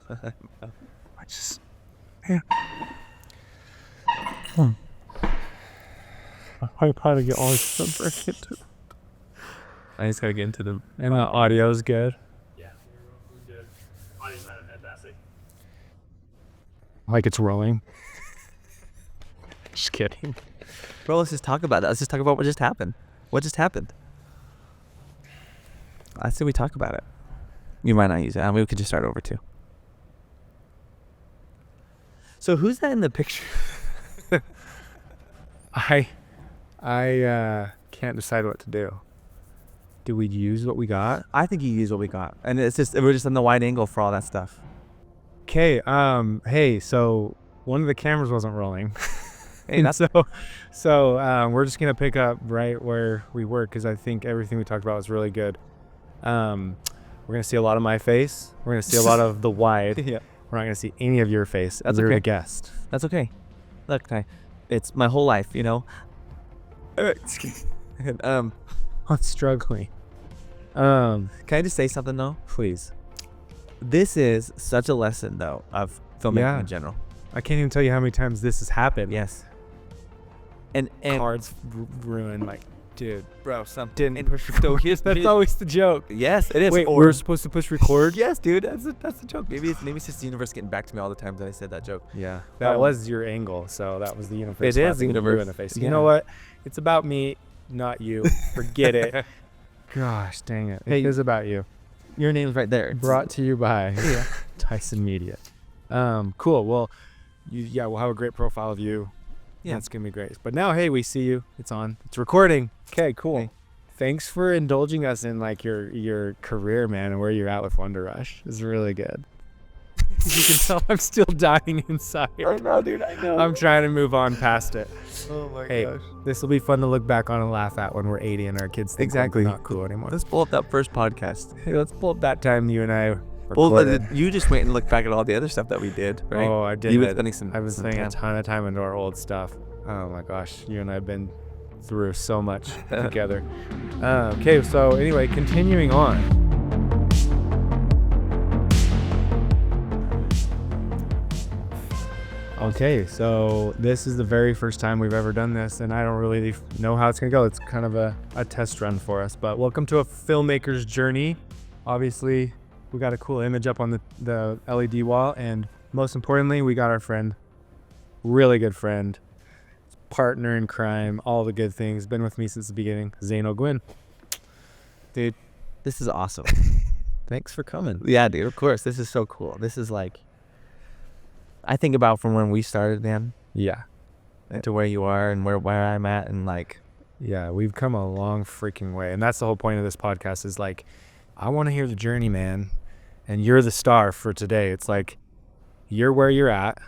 I just, man. I gotta get all this stuff into. I just gotta get into them. And the audio's good. Yeah, we're good. Audio's not fantastic. Like it's rolling. Just kidding. Bro, let's just talk about that. Let's just talk about what just happened. What just happened? I say we talk about it. You might not use it. I mean, we could just start over too. So who's that in the picture? I can't decide what to do. Do we use what we got? I think you use what we got, and we're just on the wide angle for all that stuff. Okay. Hey. So one of the cameras wasn't rolling. Hey, and so we're just gonna pick up right where we were because I think everything we talked about was really good. We're gonna see a lot of my face. We're gonna see a lot of the wide. Yeah. We're not gonna see any of your face. That's You're okay. a guest. That's okay. Look, it's my whole life, you know. I'm struggling. Can I just say something though? Please. This is such a lesson though of filmmaking in general. I can't even tell you how many times this has happened. Yes. And Cards ruined. Like, dude, bro, didn't push record. That's always the joke. Yes, it is. Wait, we're supposed to push record? Yes, dude. That's the joke. Maybe it's just the universe getting back to me all the time that I said that joke. Yeah, that was your angle. So that was the universe. It is the slapping universe. you in the face. Yeah. You know what? It's about me, not you. Forget it. Gosh, dang it. Hey, It is about you. Your name's right there. Brought to you by Tyson Media. Cool. Well, we'll have a great profile of you. Yeah. That's gonna be great. But now, hey, we see you. It's on. It's recording. Okay, cool. Hey. Thanks for indulging us in like your career, man, and where you're at with Wonder Rush. It's really good. You can tell I'm still dying inside. I know, dude. I know. I'm trying to move on past it. Oh my Hey, gosh. this will be fun to look back on and laugh at when we're 80 and our kids think Exactly. we're not cool anymore. Let's pull up that first podcast. Hey, let's pull up that time you and I Well, recorded. you just wait and look back at all the other stuff that we did, right? Oh, I did. You've been spending some. I've been some spending a time. ton of time into our old stuff. Oh my gosh, you and I have been through so much together. Okay, so anyway, continuing on. Okay, so this is the very first time we've ever done this, and I don't really know how it's gonna go. It's kind of a test run for us, but welcome to a filmmaker's journey. Obviously, we got a cool image up on the LED wall, and most importantly, we got our friend, really good friend, partner in crime, all the good things, been with me since the beginning, Zane O'Gwyn. Dude, this is awesome. Thanks for coming. Yeah, dude, of course. This is so cool. This is like, I think about from when we started, man, Yeah. to where you are and where I'm at, and like, Yeah, we've come a long freaking way. And that's the whole point of this podcast is like, I want to hear the journey, man. And you're the star for today. It's like, you're where you're at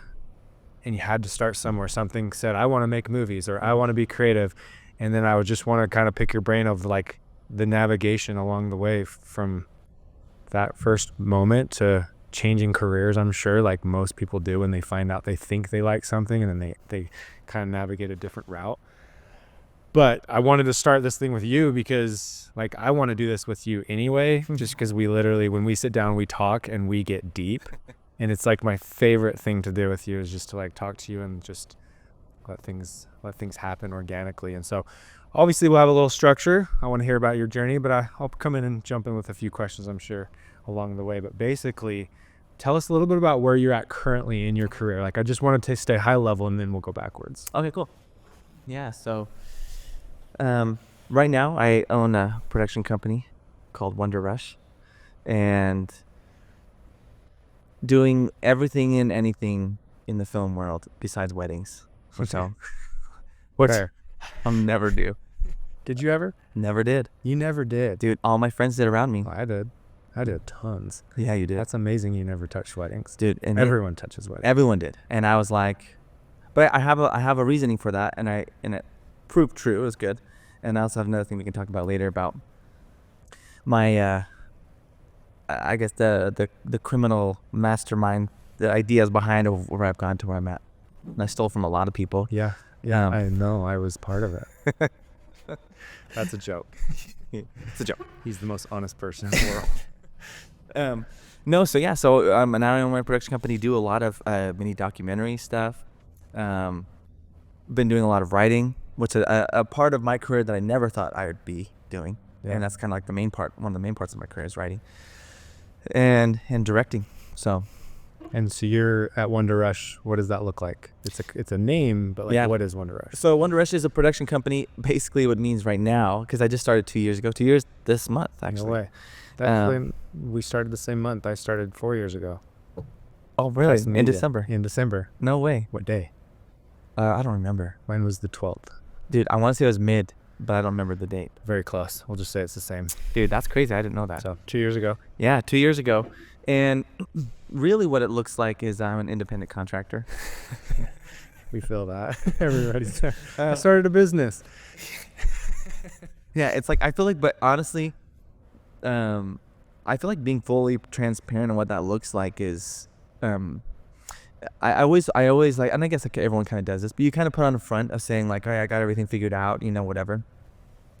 and you had to start somewhere. Something said, I want to make movies or I want to be creative. And then I would just want to kind of pick your brain of like the navigation along the way from that first moment to changing careers, I'm sure, like most people do when they find out they think they like something and then they kind of navigate a different route. But I wanted to start this thing with you because like I want to do this with you anyway, just because we literally, when we sit down, we talk and we get deep. And it's like my favorite thing to do with you is just to like talk to you and just let things happen organically. And so obviously we'll have a little structure. I want to hear about your journey, but I'll come in and jump in with a few questions, I'm sure, along the way. But basically, tell us a little bit about where you're at currently in your career. Like I just wanted to stay high level and then we'll go backwards. okay, cool. Yeah, so right now I own a production company called Wonder Rush, and doing everything and anything in the film world besides weddings. So What's Fair. I'll never do. Did you ever? Never did. You never did. Dude, all my friends did around me. Oh, I did. I did tons. Yeah, you did. That's amazing. You never touched weddings. Dude, and Everyone touches weddings. everyone did. And I was like, but I have a reasoning for that, and it proved true. It was good. And I also have another thing we can talk about later about my I guess the criminal mastermind, the ideas behind of where I've gone to where I'm at. And I stole from a lot of people. Yeah. I know. I was part of it. That's a joke. It's a joke. He's the most honest person in the world. No, so yeah, so now I own my production company, do a lot of mini documentary stuff. Been doing a lot of writing, which is a part of my career that I never thought I would be doing. Yeah. And that's kind of like one of the main parts of my career is writing and directing. So And so you're at Wonder Rush. What does that look like? It's a name, but like, Yeah. what is Wonder Rush? So Wonder Rush is a production company. Basically, what it means right now, because I just started 2 years ago. 2 years this month, actually. No way. Actually, we started the same month. I started 4 years ago. Oh, really? Just In made it. December? In December. No way. What day? I don't remember. Mine was the 12th. Dude, I want to say it was mid, but I don't remember the date. Very close. We'll just say it's the same. Dude, that's crazy. I didn't know that. So 2 years ago. Yeah, 2 years ago. And really what it looks like is I'm an independent contractor. We feel that. Everybody's there. I started a business. Yeah, it's like, I feel like, but honestly, I feel like being fully transparent on what that looks like is, I always like, and I guess like everyone kind of does this, but you kind of put on the front of saying like, oh, I got everything figured out, whatever.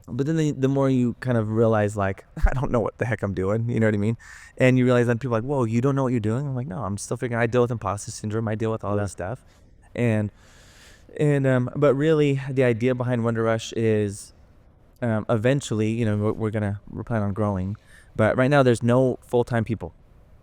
But then the more you kind of realize like, I don't know what the heck I'm doing, you know what I mean? And you realize that people are like, whoa, you don't know what you're doing? I'm like, no, I'm still figuring. I deal with imposter syndrome. I deal with all that stuff. And but really the idea behind Wonder Rush is, eventually, we're planning on growing, but right now there's no full-time people.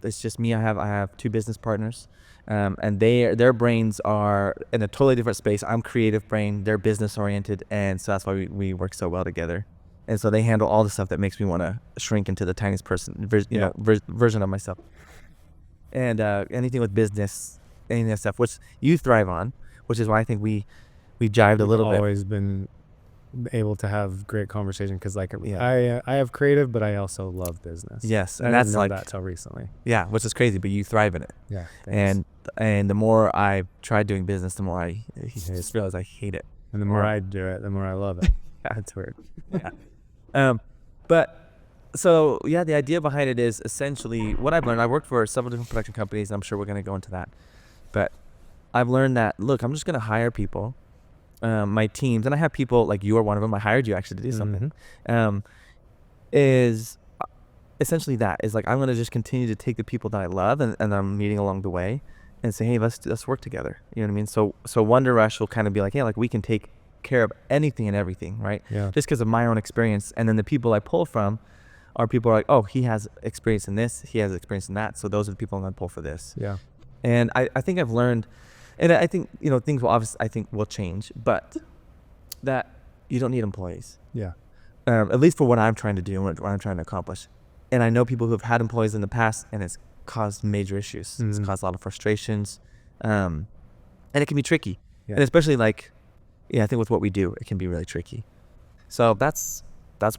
It's just me. I have two business partners, and their brains are in a totally different space. I'm creative brain, they're business oriented, and so that's why we work so well together. And so they handle all the stuff that makes me want to shrink into the tiniest version of myself. And anything with business, any of that stuff, which you thrive on, which is why I think we jived a little bit. Always been able to have great conversation because like I have creative, but I also love business. Yes, I and didn't that's know like that till recently. Yeah, which is crazy, but you thrive in it. Yeah, thanks. And the more I tried doing business, the more I just realized I hate it. And the more I do it, the more I love it. That's weird. Yeah. But so yeah, the idea behind it is essentially what I've learned. I worked for several different production companies, and I'm sure we're going to go into that. But I've learned that, look, I'm just going to hire people, my teams, and I have people like you are one of them. I hired you actually to do something. Is essentially that is like, I'm going to just continue to take the people that I love and I'm meeting along the way and say, hey, let's work together. You know what I mean? So Wonder Rush will kind of be like, hey, like we can take care of anything and everything, right? Yeah. Just because of my own experience. And then the people I pull from are people like, oh, he has experience in this, he has experience in that, so those are the people I'm going to pull for this. Yeah. And I think I've learned, and I think, things will obviously, I think will change, but that you don't need employees. Yeah. At least for what I'm trying to do and what I'm trying to accomplish. And I know people who have had employees in the past, and it's caused major issues. It's caused a lot of frustrations. And it can be tricky. Yeah. And especially like, I think with what we do, it can be really tricky. So that's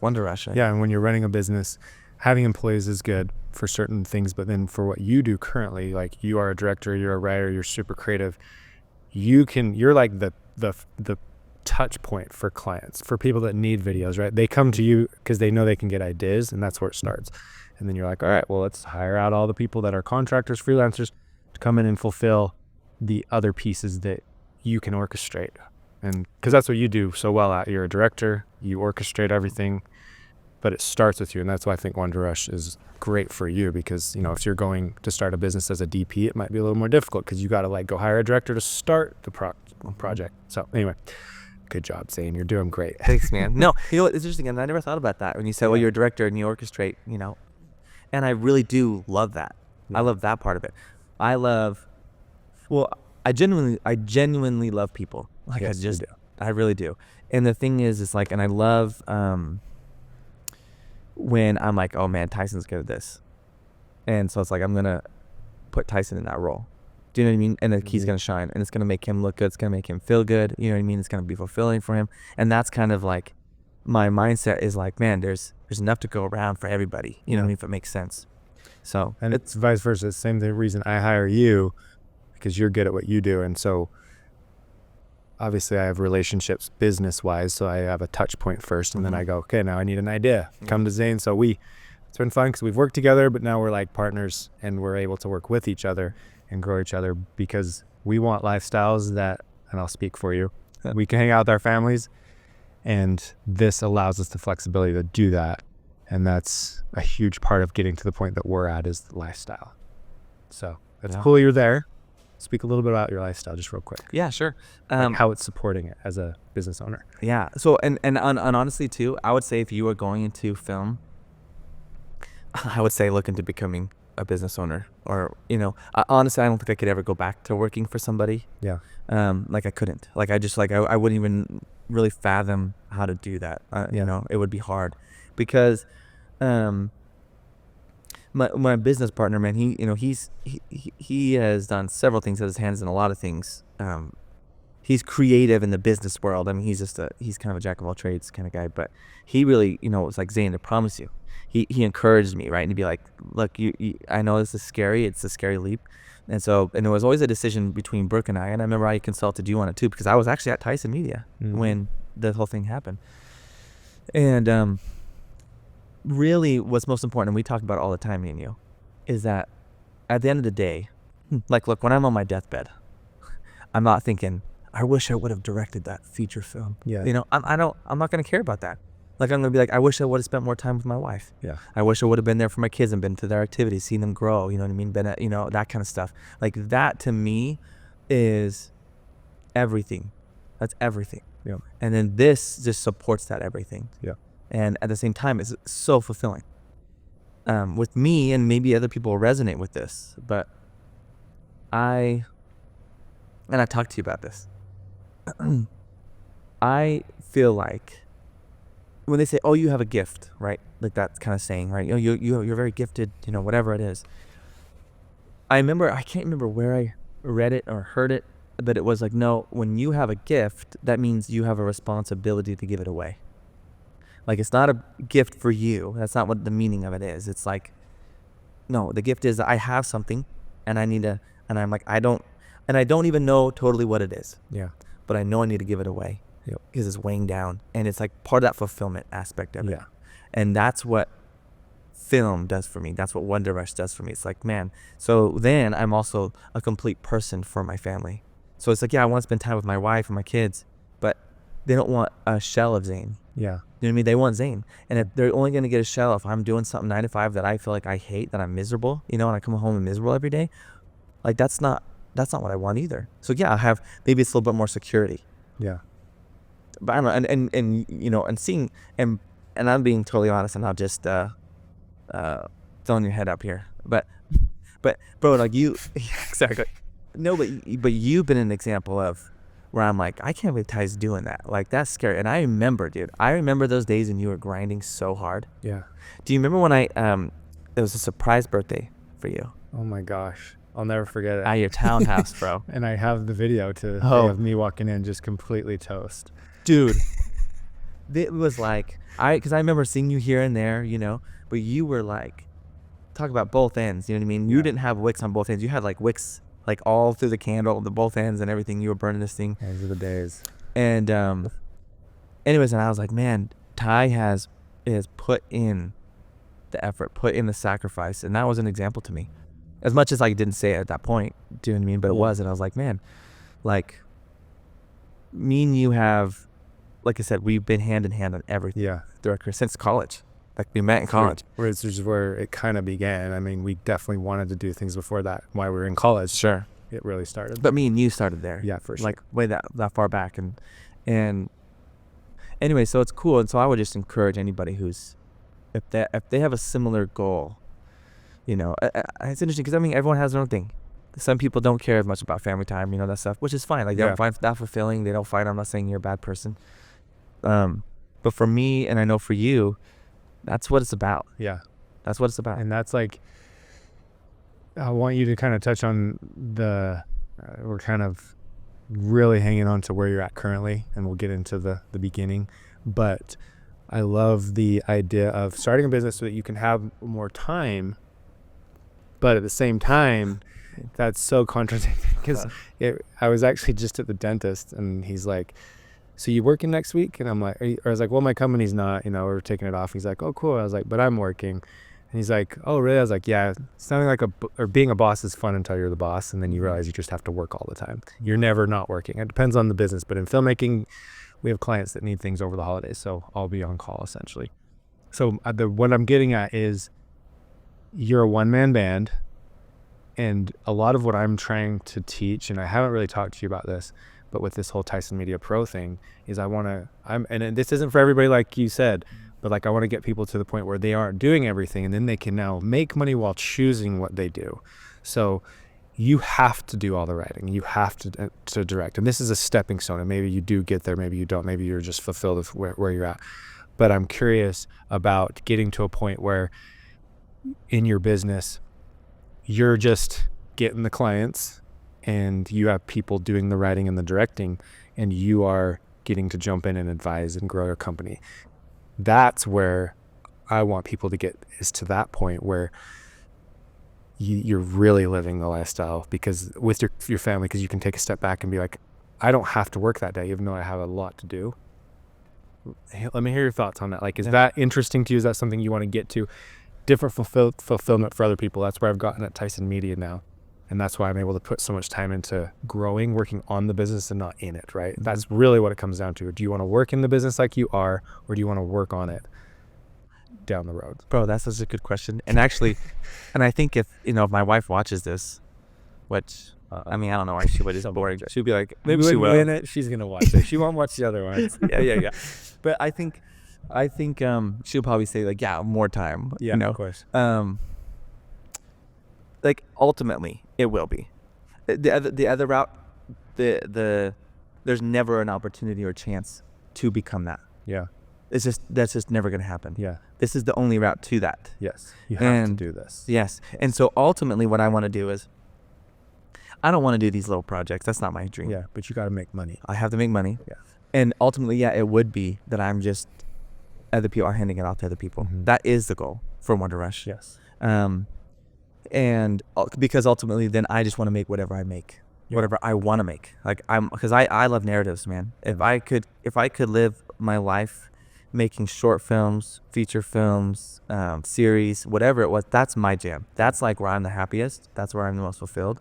Wonder Rush. Yeah, and when you're running a business, having employees is good for certain things, but then for what you do currently, like you are a director, you're a writer, you're super creative, you're like the touch point for clients, for people that need videos, right? They come to you because they know they can get ideas, and that's where it starts. And then you're like, all right, well, let's hire out all the people that are contractors, freelancers, to come in and fulfill the other pieces that you can orchestrate. And because that's what you do so well at. You're a director, you orchestrate everything, but it starts with you. And that's why I think Wonder Rush is great for you, because, if you're going to start a business as a DP, it might be a little more difficult because you got to like go hire a director to start the project. So anyway, good job, Zane. You're doing great. Thanks, man. No, it's interesting. And I never thought about that when you said, well, you're a director and you orchestrate, and I really do love that. Yeah. I love that part of it. I genuinely love people. Like, yes, I really do. And the thing is, it's like, and I love, when I'm like, oh man, Tyson's good at this. And so it's like, I'm going to put Tyson in that role. Do you know what I mean? And he's going to shine, and it's going to make him look good. It's going to make him feel good. You know what I mean? It's going to be fulfilling for him. And that's kind of like, my mindset is like, man, there's enough to go around for everybody. You know what I mean? If it makes sense. So. And it's vice versa. It's the same reason I hire you, because you're good at what you do. And so obviously I have relationships business wise. So I have a touch point first, and then I go, okay, now I need an idea. Come to Zane. So it's been fun because we've worked together, but now we're like partners, and we're able to work with each other and grow each other, because we want lifestyles that, and I'll speak for you, we can hang out with our families, and this allows us the flexibility to do that And that's a huge part of getting to the point that we're at, is the lifestyle. So that's cool you're there. Speak a little bit about your lifestyle just real quick. Yeah, sure. Like how it's supporting it as a business owner. Yeah. So, and honestly too, I would say if you were going into film, I would say look into becoming a business owner, or, honestly, I don't think I could ever go back to working for somebody. Yeah. Like I couldn't, like, I wouldn't even really fathom how to do that. It would be hard because, my business partner, man, he has done several things, has his hands in a lot of things. He's creative in the business world. I mean, he's kind of a jack of all trades kind of guy, but he really, was like, Zane, I promise you. He encouraged me, right? And he'd be like, look, I know this is scary. It's a scary leap. And it was always a decision between Brooke and I. And I remember I consulted you on it too, because I was actually at Tyson Media when the whole thing happened. And really what's most important, and we talk about it all the time, me and you, is that at the end of the day, like, look, when I'm on my deathbed, I'm not thinking, I wish I would have directed that feature film. Yeah. I'm not going to care about that. Like, I'm going to be like, I wish I would have spent more time with my wife. Yeah. I wish I would have been there for my kids and been to their activities, seen them grow, you know what I mean? Been at, that kind of stuff. Like, that to me is everything. That's everything. Yeah. And then this just supports that everything. Yeah. And at the same time, it's so fulfilling. With me, and maybe other people will resonate with this, but I talked to you about this. I feel like when they say, oh, you have a gift, right? Like, that's kind of saying, right? You're very gifted, whatever it is. I can't remember where I read it or heard it, but it was like, no, when you have a gift, that means you have a responsibility to give it away. Like, it's not a gift for you. That's not what the meaning of it is. It's like, no, the gift is that I have something and I'm like, I don't even know totally what it is. Yeah. But I know I need to give it away. Yep. Because it's weighing down, and it's like part of that fulfillment aspect of it. Yeah. And that's what film does for me. That's what Wonder Rush does for me. It's like, man, so then I'm also a complete person for my family. So it's like, yeah, I want to spend time with my wife and my kids, but they don't want a shell of Zane. Yeah. You know what I mean? They want Zane. And if they're only going to get a shell if I'm doing something 9 to 5 that I feel like I hate, that I'm miserable, and I come home and miserable every day, like, that's not what I want either. So yeah, maybe it's a little bit more security. Yeah. But I don't know, and seeing, and I'm being totally honest, and not just throwing your head up here, but bro, like, you, exactly. No, but you've been an example of where I'm like, I can't believe Ty's doing that. Like, that's scary. And I remember those days when you were grinding so hard. Yeah. Do you remember when it was a surprise birthday for you? Oh my gosh. I'll never forget it. At your townhouse, bro. And I have the video of me walking in just completely toast. Dude, it was like, because I remember seeing you here and there, but you were like, talk about both ends, you know what I mean? You didn't have wicks on both ends. You had like wicks, like, all through the candle, the both ends and everything. You were burning this thing. Those are the days. And anyways, and I was like, man, Ty has put in the effort, put in the sacrifice, and that was an example to me. As much as I didn't say it at that point, do you know what I mean? But it was, and I was like, man, like, me and you have, like I said, we've been hand in hand on everything. Yeah. Through our career since college. Like, we met in college. Which is where it kind of began. I mean, we definitely wanted to do things before that. While we were in college, sure, it really started. But me and you started there. Yeah, for sure. Like, way that far back, and anyway, so it's cool. And so I would just encourage anybody who's, if they have a similar goal, it's interesting because, I mean, everyone has their own thing. Some people don't care as much about family time, that stuff, which is fine. Like, they don't find that fulfilling. They don't find. I'm not saying you're a bad person. But for me, and I know for you, that's what it's about. Yeah. That's what it's about. And that's like, I want you to kind of touch on we're kind of really hanging on to where you're at currently, and we'll get into the beginning. But I love the idea of starting a business so that you can have more time, but at the same time, that's so contradicting because I was actually just at the dentist, and he's like, so you working next week? And I'm like, I was like, well, my company's not, we're taking it off. He's like, oh, cool. I was like, but I'm working. And he's like, oh, really? I was like, yeah, sounding like being a boss is fun until you're the boss. And then you realize you just have to work all the time. You're never not working. It depends on the business. But in filmmaking, we have clients that need things over the holidays. So I'll be on call essentially. So what I'm getting at is you're a one-man band, and a lot of what I'm trying to teach, and I haven't really talked to you about this, but with this whole Tyson Media Pro thing, is and this isn't for everybody like you said, but like I want to get people to the point where they aren't doing everything, and then they can now make money while choosing what they do. So you have to do all the writing. You have to direct. And this is a stepping stone. And maybe you do get there. Maybe you don't. Maybe you're just fulfilled with where you're at. But I'm curious about getting to a point where in your business, you're just getting the clients and you have people doing the writing and the directing, and you are getting to jump in and advise and grow your company. That's where I want people to get, is to that point where you're really living the lifestyle, because with your family, because you can take a step back and be like, I don't have to work that day, even though I have a lot to do. Let me hear your thoughts on that. Like, is that interesting to you? Is that something you want to get to? Different fulfillment for other people. That's where I've gotten at Tyson Media now. And that's why I'm able to put so much time into growing, working on the business and not in it, right? That's really what it comes down to. Do you want to work in the business like you are, or do you want to work on it down the road? Bro, that's such a good question. And actually, and I think if my wife watches this, which, I mean, I don't know why she would, it's boring. She'll be like, maybe she when will. in it, she's going to watch it. She won't watch the other ones. Yeah. But I think she'll probably say like, yeah, more time. Yeah, of course. Like ultimately it will be. The other route, there's never an opportunity or chance to become that. Yeah. That's just never going to happen. Yeah. This is the only route to that. Yes. You have to do this. Yes. And so ultimately what I want to do is, I don't want to do these little projects. That's not my dream. Yeah. But you got to make money. I have to make money. Yeah. And ultimately, yeah, it would be that I'm just, other people are handing it off to other people. Mm-hmm. That is the goal for Wonder Rush. Yes. And because ultimately then I just want to make whatever I make, whatever I want to make. Like because I love narratives, man. If I could live my life making short films, feature films, series, whatever it was, that's my jam. That's like where I'm the happiest. That's where I'm the most fulfilled.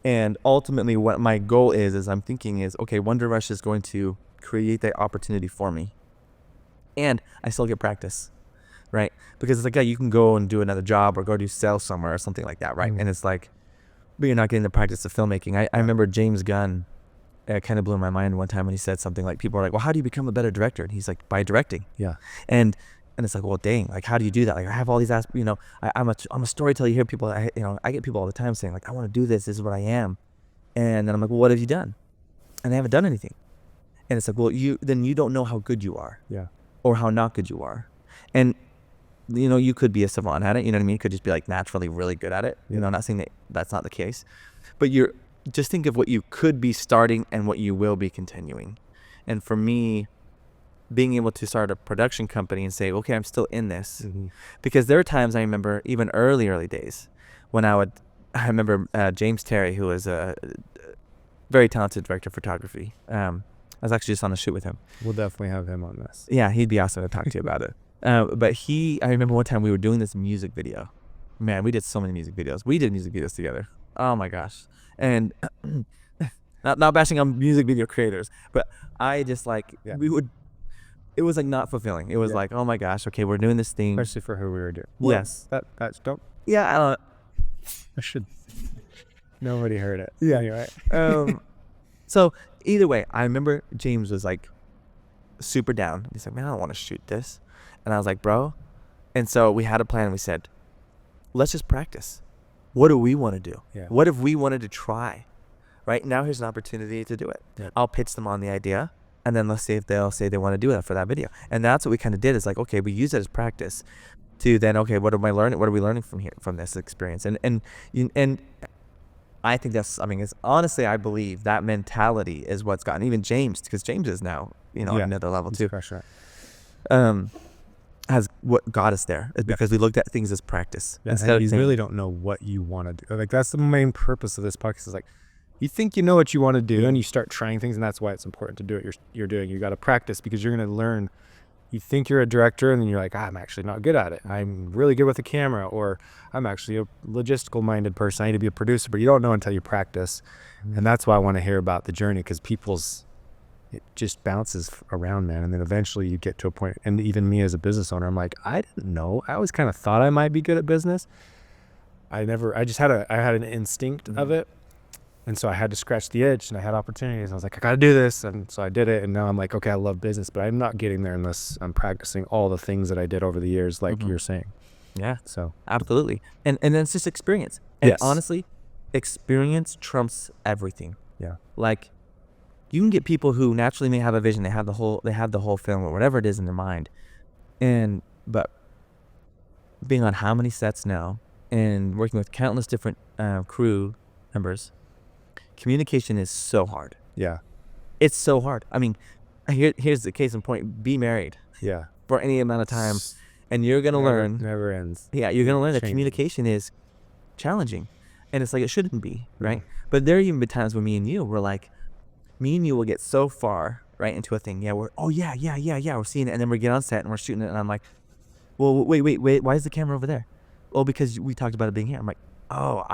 And ultimately what my goal is I'm thinking is, okay, Wonder Rush is going to create that opportunity for me. And I still get practice. Right? Because it's like, yeah, you can go and do another job or go do sales somewhere or something like that, right? Mm-hmm. And it's like, but you're not getting the practice of filmmaking. I remember James Gunn, it kind of blew my mind one time when he said something like, people are like, well, how do you become a better director? And he's like, by directing. Yeah. And it's like, well, dang, like, how do you do that? Like, I have all these I'm a storyteller. You hear people, I get people all the time saying like, I want to do this. This is what I am. And then I'm like, well, what have you done? And they haven't done anything. And it's like, well, you don't know how good you are. Yeah. Or how not good you are. And you could be a savant at it, you know what I mean? You could just be like naturally really good at it. I'm not saying that that's not the case, but just think of what you could be starting and what you will be continuing. And for me, being able to start a production company and say, okay, I'm still in this, mm-hmm. because there are times I remember even early days when I remember James Terry, who was a very talented director of photography. I was actually just on a shoot with him. We'll definitely have him on this. Yeah, he'd be awesome to talk to you about it. But I remember one time we were doing this music video. Man, we did so many music videos. We did music videos together. Oh my gosh. And not bashing on music video creators, but I just like, it was like not fulfilling. It was like, oh my gosh, okay, we're doing this thing. Especially for who we were doing. Well, yes. That's dope. Yeah, I don't I should. Nobody heard it. Yeah. Anyway. So either way, I remember James was like super down. He's like, man, I don't want to shoot this. And I was like, bro. And so we had a plan. And we said, let's just practice. What do we want to do? Yeah. What if we wanted to try? Right now, here's an opportunity to do it. Yeah. I'll pitch them on the idea. And then let's see if they'll say they want to do that for that video. And that's what we kind of did. Is like, okay, we use it as practice to then, okay, what am I learning? What are we learning from this experience? And I think it's honestly, I believe that mentality is what's gotten even James, because James is now, at another level too. Has what got us there is because we looked at things as practice. Yeah, and you really don't know what you want to do. Like, that's the main purpose of this podcast, is like, you think you know what you want to do and you start trying things, and that's why it's important to do what you're doing. You got to practice, because you're going to learn. You think you're a director and then you're like, I'm actually not good at it. I'm really good with a camera, or I'm actually a logistical minded person. I need to be a producer, but you don't know until you practice. Mm-hmm. And that's why I want to hear about the journey, because people's it just bounces around, man. And then eventually you get to a point, and even me as a business owner, I'm like, I didn't know. I always kind of thought I might be good at business. I had an instinct of it. And so I had to scratch the itch, and I had opportunities. I was like, I got to do this. And so I did it. And now I'm like, okay, I love business, but I'm not getting there unless I'm practicing all the things that I did over the years, like you're saying. Yeah, So absolutely. And then it's just experience. And Yes. honestly, experience trumps everything. Yeah. Like, you can get people who naturally may have a vision. They have the whole film or whatever it is in their mind. But being on how many sets now and working with countless different crew members, communication is so hard. Yeah. It's so hard. I mean, here's the case in point. Be married Yeah. for any amount of time, and you're going to learn. Never ends. Yeah, you're going to learn that Changing. communication is challenging. And it's like it shouldn't be, right? But there have even been times when me and you will get so far, right, into a thing. Yeah, we're seeing it. And then we get on set and we're shooting it. And I'm like, well, wait. Why is the camera over there? Oh, because we talked about it being here. I'm like, oh,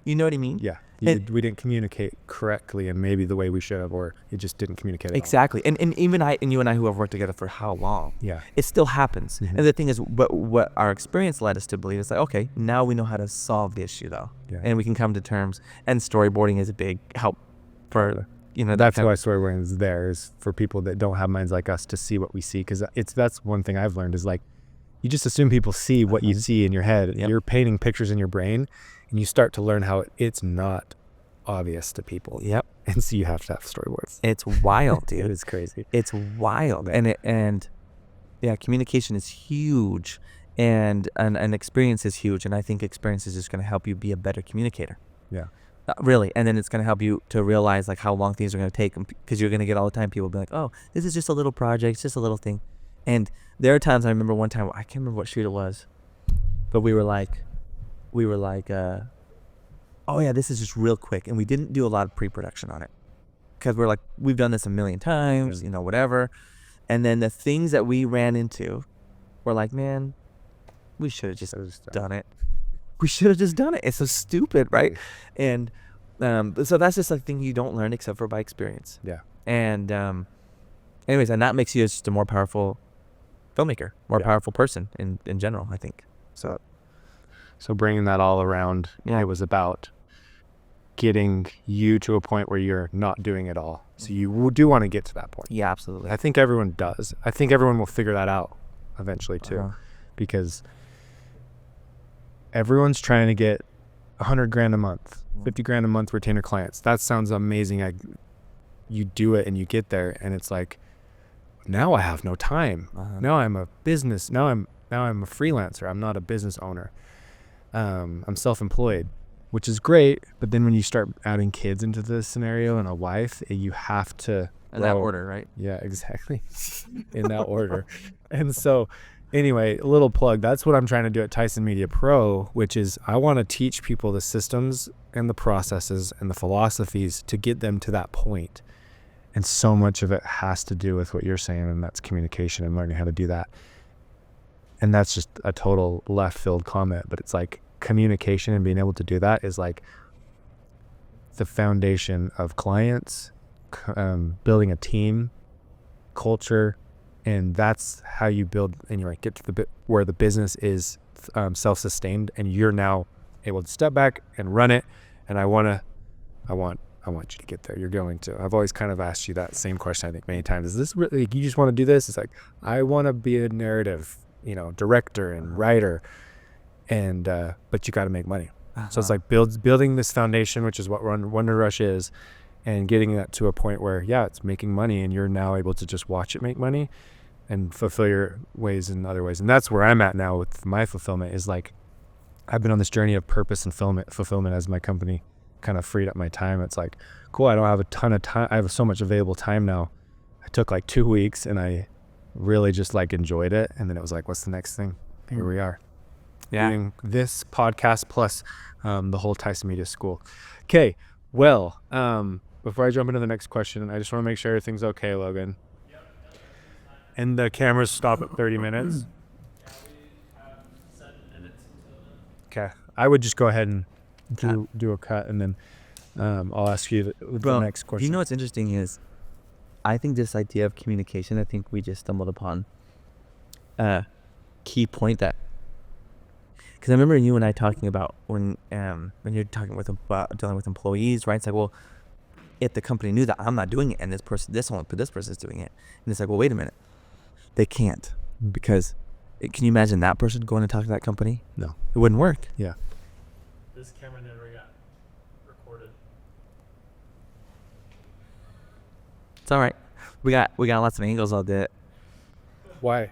you know what I mean? Yeah. And- We didn't communicate correctly, and maybe the way we should have, or it just didn't communicate at all. Exactly. And even you and I who have worked together for how long? Yeah. It still happens. And the thing is, what our experience led us to believe is like, okay, now we know how to solve the issue though. Yeah. And we can come to terms. And storyboarding is a big help for, That's why storyboarding is there, is for people that don't have minds like us to see what we see. Because that's one thing I've learned is like, you just assume people see what you see in your head. Yep. You're painting pictures in your brain, and you start to learn how it's not obvious to people. Yep. And so you have to have storyboards. It's wild, dude. It is crazy. It's wild. And communication is huge, and experience is huge. And I think experience is just going to help you be a better communicator. Yeah. Really. And then it's going to help you to realize like how long things are going to take, because you're going to get all the time people be like, oh, this is just a little project. It's just a little thing. And there are times, I remember one time, I can't remember what shoot it was, but we were like, oh yeah, this is just real quick. And we didn't do a lot of pre-production on it because we're like, we've done this a million times, whatever. And then the things that we ran into were like, man, we should have just done it. We should have just done it. It's so stupid, right? And so that's just a thing you don't learn except for by experience. Yeah. And anyways, and that makes you just a more powerful filmmaker, more powerful person in general, I think. So bringing that all around, Yeah. it was about getting you to a point where you're not doing it all. So you do want to get to that point. yeah, absolutely. I think everyone does. I think everyone will figure that out eventually too, Uh-huh. because everyone's trying to get $100,000 a month, $50,000 a month retainer clients. That sounds amazing. You do it and you get there, and it's like, now I have no time. Uh-huh. Now I'm a business. Now I'm a freelancer. I'm not a business owner. I'm self-employed, which is great. But then when you start adding kids into this scenario and a wife, you have to In that order, right? Yeah, exactly. In that order. And so anyway, a little plug. That's what I'm trying to do at Tyson Media Pro, which is I want to teach people the systems and the processes and the philosophies to get them to that point. And so much of it has to do with what you're saying, and that's communication and learning how to do that. And that's just a total left field comment, but it's like communication and being able to do that is like the foundation of clients, building a team, culture, and that's how you build and you get to the bit where the business is self-sustained, and you're now able to step back and run it. And I want you to get there. You're going to. I've always kind of asked you that same question, I think, many times. Is this really, you just want to do this? It's like, I want to be a narrative, director and writer, and but you got to make money. So it's like building this foundation, which is what Wonder Rush is, and getting that to a point where, it's making money, and you're now able to just watch it make money and fulfill your ways in other ways. And that's where I'm at now with my fulfillment, is like, I've been on this journey of purpose and fulfillment as my company kind of freed up my time. It's like, cool, I don't have a ton of time. I have so much available time now. I took like 2 weeks and I really just enjoyed it. And then it was like, what's the next thing? Here we are. Yeah. Doing this podcast plus the whole Tyson Media School. Okay. Well, before I jump into the next question, I just want to make sure everything's okay, Logan. And the cameras stop at 30 minutes. Okay. I would just go ahead and do a cut, and then I'll ask you the next question. You know what's interesting is I think this idea of communication, I think we just stumbled upon a key point that, because I remember you and I talking about when you're talking with dealing with employees, right? It's like, well, if the company knew that I'm not doing it and this person is doing it, and it's like, well, wait a minute, they can't, because can you imagine that person going to talk to that company? No. It wouldn't work. Yeah. This camera never got recorded. It's all right. We got lots of angles. I'll do it. Why?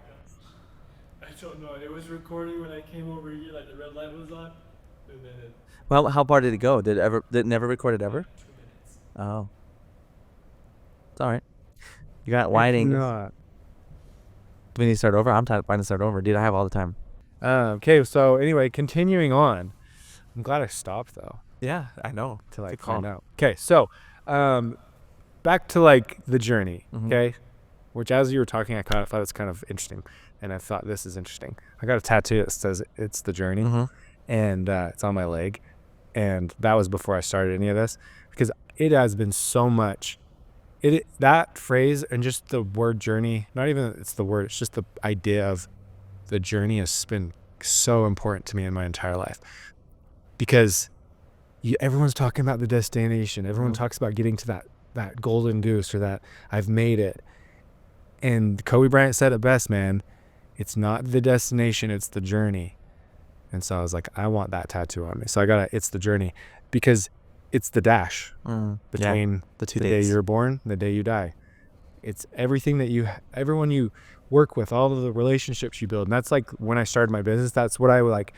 I don't know. It was recording when I came over here, like the red light was on, and then it. Well, how far did it go? Did it never record it ever? 2 minutes. Oh. It's all right. You got wide angles. No. Do we need to start over? I'm trying to start over. Dude, I have all the time. Okay, so anyway, continuing on. I'm glad I stopped though Yeah, I know. to like Good call. find out. Okay, so back to like the journey. Mhm. Okay, which as you were talking, I thought it was kind of interesting, and I thought this is interesting. I got a tattoo that says "It's the journey," Mhm. and it's on my leg, and that was before I started any of this, because it has been so much. That phrase and just the word journey, not even it's the word, it's just the idea of the journey has been so important to me in my entire life, because everyone's talking about the destination. Everyone Mhm. talks about getting to that golden goose, or that I've made it. And Kobe Bryant said it best, man. It's not the destination, it's the journey. And so I was like, I want that tattoo on me. So I got it's the journey, because it's the dash between the two the dates. day you're born, the day you die. It's everything that everyone you work with, all of the relationships you build. And that's like when I started my business, that's what I like.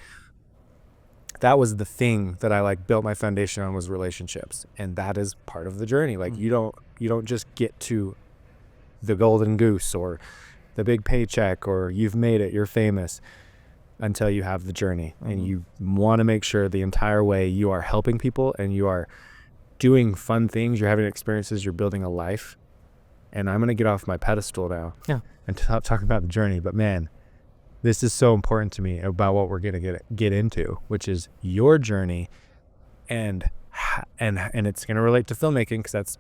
That was the thing that I like built my foundation on, was relationships. And that is part of the journey. Like you don't just get to the golden goose or the big paycheck or you've made it, you're famous, until you have the journey. And you want to make sure the entire way you are helping people and you are doing fun things, you're having experiences, you're building a life. And I'm going to get off my pedestal now and stop talking about the journey. But man, this is so important to me about what we're going to get into, which is your journey. And it's going to relate to filmmaking, because that's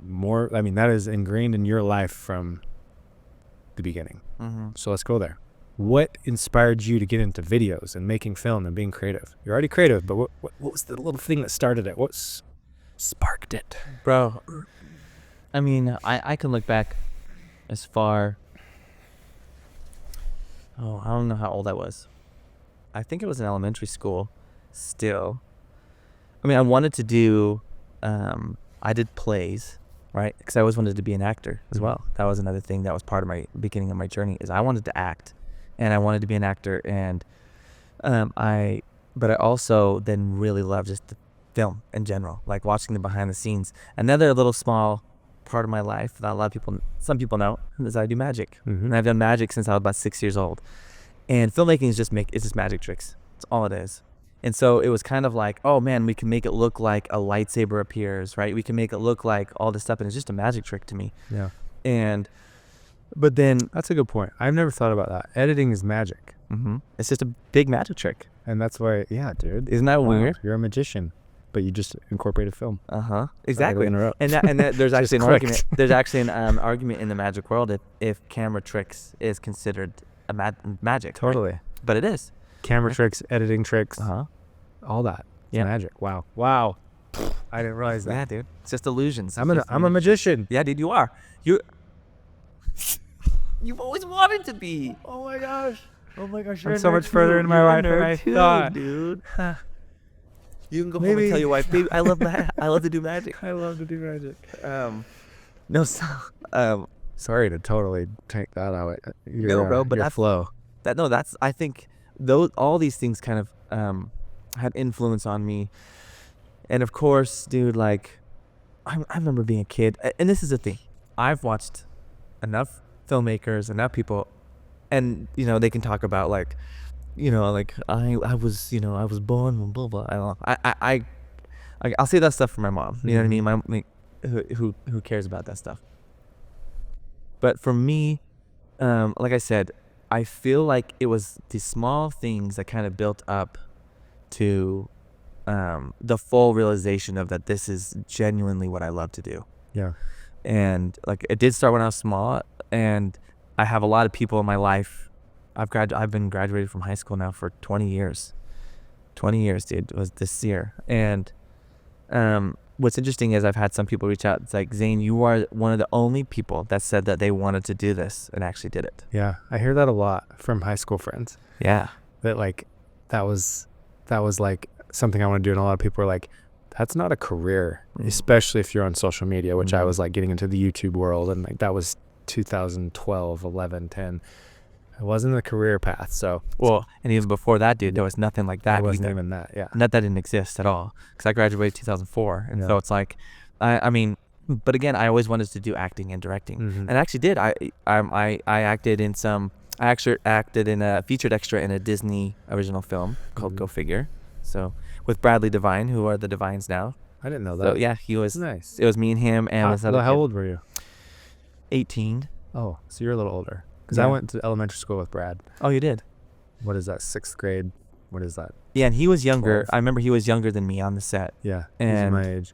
more, I mean, that is ingrained in your life from the beginning. So let's go there. What inspired you to get into videos and making film and being creative? You're already creative, but what was the little thing that started it? What sparked it? Bro, I mean, I can look back as far. Oh, I don't know how old I was. I think it was in elementary school still. I mean, I wanted to do, I did plays, right? Because I always wanted to be an actor as well. That was another thing that was part of my beginning of my journey, is I wanted to act. And I wanted to be an actor, and but I also then really loved just the film in general, like watching the behind the scenes. Another little small part of my life that some people know, is I do magic. And I've done magic since I was about 6 years old. And filmmaking is just magic tricks. That's all it is. And so it was kind of like, oh man, we can make it look like a lightsaber appears, right? We can make it look like all this stuff, and it's just a magic trick to me. Yeah. But then That's a good point. I've never thought about that. Editing is magic. it's just a big magic trick. And that's why, yeah, dude. Isn't that weird? You're a magician, but you just incorporated film. Exactly. interrupt. And that there's actually an Just argument. clicked. There's actually an argument in the magic world if camera tricks is considered a magic. Totally. Right? But it is. Camera tricks, editing tricks, all that. It's Yeah. magic. Wow. I didn't realize that. Yeah, dude. It's just illusions. I'm a magician. Yeah, dude, you are. You've always wanted to be. Oh my gosh. You're I'm so much further in my life than I thought. dude. You can go home Maybe- and tell your wife, baby, I love to do magic. I love to do magic. No, so, Sorry to totally take that out. No, bro, but your that's- flow. I think all these things kind of had influence on me. And of course, dude, like I remember being a kid, and this is the thing. I've watched enough filmmakers, enough people, and they can talk about like I was born blah blah. I don't know. I'll say that stuff for my mom. You know what I mean? Who cares about that stuff? But for me, like I said, I feel like it was the small things that kind of built up to the full realization of that this is genuinely what I love to do. Yeah. And like it did start when I was small, and I have a lot of people in my life. I've been graduated from high school now for 20 years. 20 years, dude, was this year. And what's interesting is I've had some people reach out. It's like, Zane, you are one of the only people that said that they wanted to do this and actually did it. Yeah, I hear that a lot from high school friends. Yeah. That like that was like something I want to do, and a lot of people are like, that's not a career, especially if you're on social media, which I was like getting into the YouTube world, and like that was 2012, 11, 10. It wasn't a career path. So well, and even before that, dude, there was nothing like that. It wasn't even that. Yeah. That didn't exist at all, because I graduated 2004, and so it's like, I mean, but again, I always wanted to do acting and directing, and I actually did. I acted in some. I actually acted in a featured extra in a Disney original film called Go Figure. So with Bradley Devine, who are the Devines now. I didn't know that. So yeah, he was nice. It was me and him and how old were you? 18. Oh, so you're a little older. Because Yeah. I went to elementary school with Brad. Oh, you did? What is that? 6th grade? What is that? Yeah, and he was younger. 12. I remember he was younger than me on the set. Yeah, And- he's my age.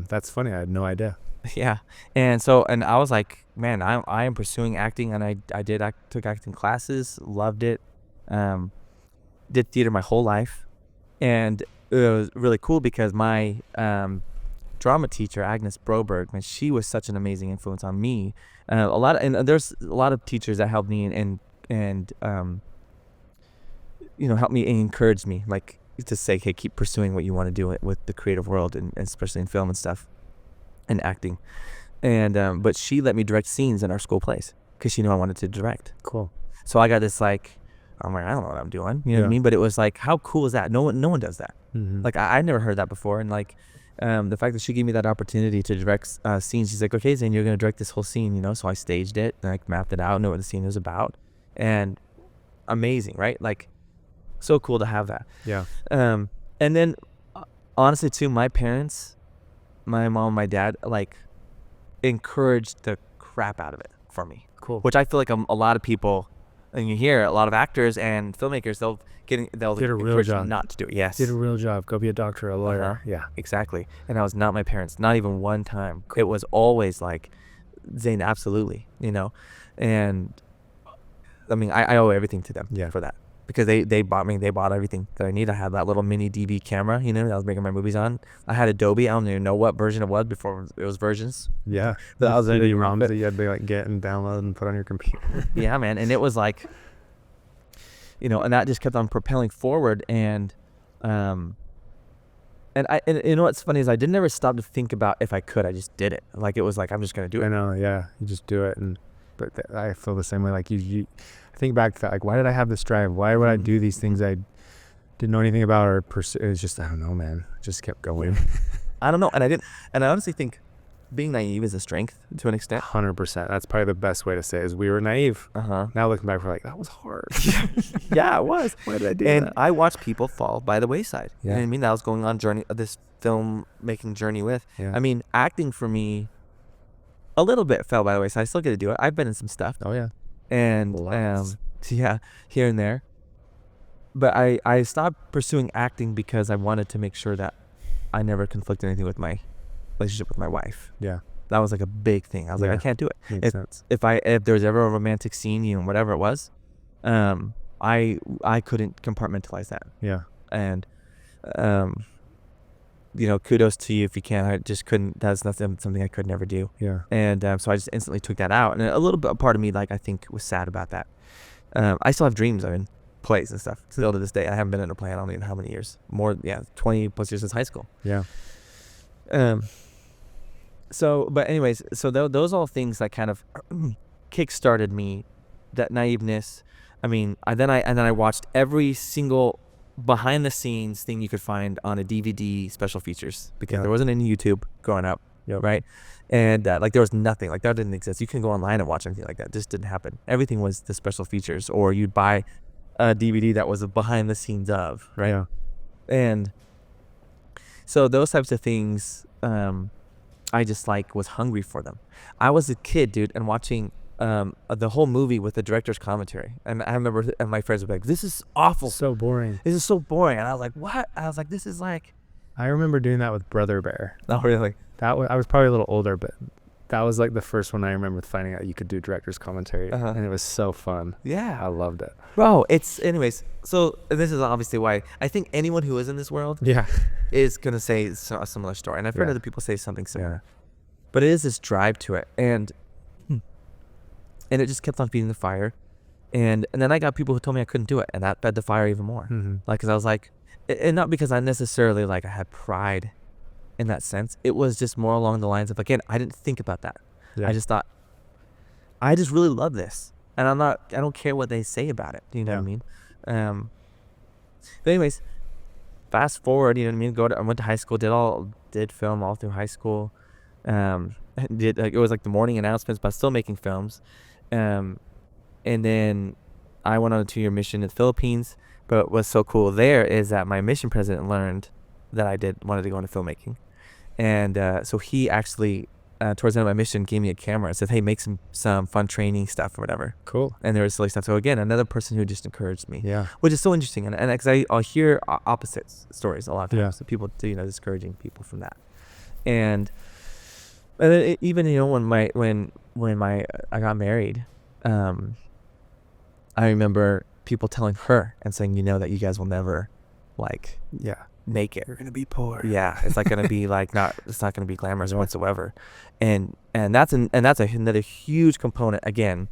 That's funny. I had no idea. Yeah, and I was like, man, I am pursuing acting, and I took acting classes, loved it, did theater my whole life, and it was really cool because my drama teacher, Agnes Broberg, man, she was such an amazing influence on me. There's a lot of teachers that helped me and helped me and encouraged me, like to say, hey, keep pursuing what you want to do with the creative world, and especially in film and stuff. And acting, and but she let me direct scenes in our school plays because she knew I wanted to direct. Cool. So I got this like, I'm like, I don't know what I'm doing, you know what I mean? But it was like, how cool is that? No one does that. Like I never heard that before, and like the fact that she gave me that opportunity to direct scenes, she's like, okay, Zane, you're gonna direct this whole scene, So I staged it, and I mapped it out, know what the scene was about, and amazing, right? Like, so cool to have that. Yeah. And then honestly, too, my parents. My mom and my dad like encouraged the crap out of it for me. Cool. Which I feel like a lot of people, and you hear a lot of actors and filmmakers, they'll Did a real encourage job. not to do it. Yes. Did a real job. Go be a doctor, a lawyer. Uh-huh. Yeah. Exactly. And that was not my parents, not even one time. It was always like, Zane, absolutely, And I mean, I owe everything to them for that. Because they bought everything that I need. I had that little mini DV camera, that I was making my movies on. I had Adobe. I don't even know what version it was before it was versions. Yeah. That was the ROMs that you had to like get and download and put on your computer. Yeah, man. And it was like, and that just kept on propelling forward. And you know what's funny is I didn't ever stop to think about if I could. I just did it. Like it was like, I'm just gonna do it. I know. Yeah. You just do it, but I feel the same way. Like you think back to that, like, why did I have this drive? Why would I do these things I didn't know anything about or pursue? It was just, I don't know, man. Just kept going. I don't know. And I honestly think being naive is a strength to an extent. 100%. That's probably the best way to say it, is we were naive. Uh-huh. Now looking back, we're like, that was hard. Yeah, it was. Why did I do and that? I watched people fall by the wayside. Yeah. You know what I mean? That was going on this filmmaking journey with. Yeah. I mean, acting for me a little bit fell by the wayside. I still get to do it. I've been in some stuff. Oh, yeah. And Lots. yeah, here and there. But I stopped pursuing acting because I wanted to make sure that I never conflicted anything with my relationship with my wife. Yeah. That was like a big thing. I was like, I can't do it. Makes sense. If there was ever a romantic scene, whatever it was, I couldn't compartmentalize that. Yeah. And kudos to you if you can. I just couldn't. That's something I could never do. Yeah. And so I just instantly took that out. And a little bit, a part of me, like, I think was sad about that. I still have dreams. I'm in plays and stuff still to this day. I haven't been in a play in I don't even know how many years. 20 plus years since high school. Yeah. So, but anyways, so those all things that kind of kick-started me, that naiveness. I mean, then I watched every single behind-the-scenes thing you could find on a DVD special features, because there wasn't any YouTube growing up, right? And like there was nothing like that, didn't exist. You couldn't go online and watch anything like that. It just didn't happen. Everything was the special features, or you'd buy a DVD that was a behind-the-scenes of, right? Yeah. And so those types of things, I just was hungry for them. I was a kid, dude, and watching the whole movie with the director's commentary, and I remember my friends would be like, "This is awful, So boring. this is so boring," and I was like, "What?" I was like, "This is like." I remember doing that with Brother Bear. Oh, really? I was probably a little older, but that was like the first one I remember finding out you could do director's commentary, Uh-huh. and it was so fun. Yeah. I loved it. Bro, it's anyways. So this is obviously why I think anyone who is in this world Yeah. is gonna say a similar story, and I've heard Yeah. other people say something similar. But it is this drive to it, and it just kept on feeding the fire, and then I got people who told me I couldn't do it, and that fed the fire even more. Mm-hmm. Like, cause I was like, and not because I necessarily like I had pride in that sense. It was just more along the lines of, again, I didn't think about that. Yeah. I just thought, I just really love this, and I don't care what they say about it. Do you know what I mean? But anyways, fast forward, you know what I mean? I went to high school, did film all through high school. Did it was like the morning announcements, but still making films. And then I went on a 2-year mission in the Philippines. But what's so cool there is that my mission president learned that I wanted to go into filmmaking, and so he actually towards the end of my mission gave me a camera and said, "Hey, make some fun training stuff or whatever." Cool. And there was silly stuff. So again, another person who just encouraged me. Yeah. Which is so interesting, and because I'll hear opposite stories a lot of times. Yeah. So people, discouraging people from that, and then even when I got married, I remember people telling her and saying, that you guys will never, like, Yeah. make it. You're gonna be poor. Yeah, it's not gonna be like it's not gonna be glamorous whatsoever, and that's another huge component again,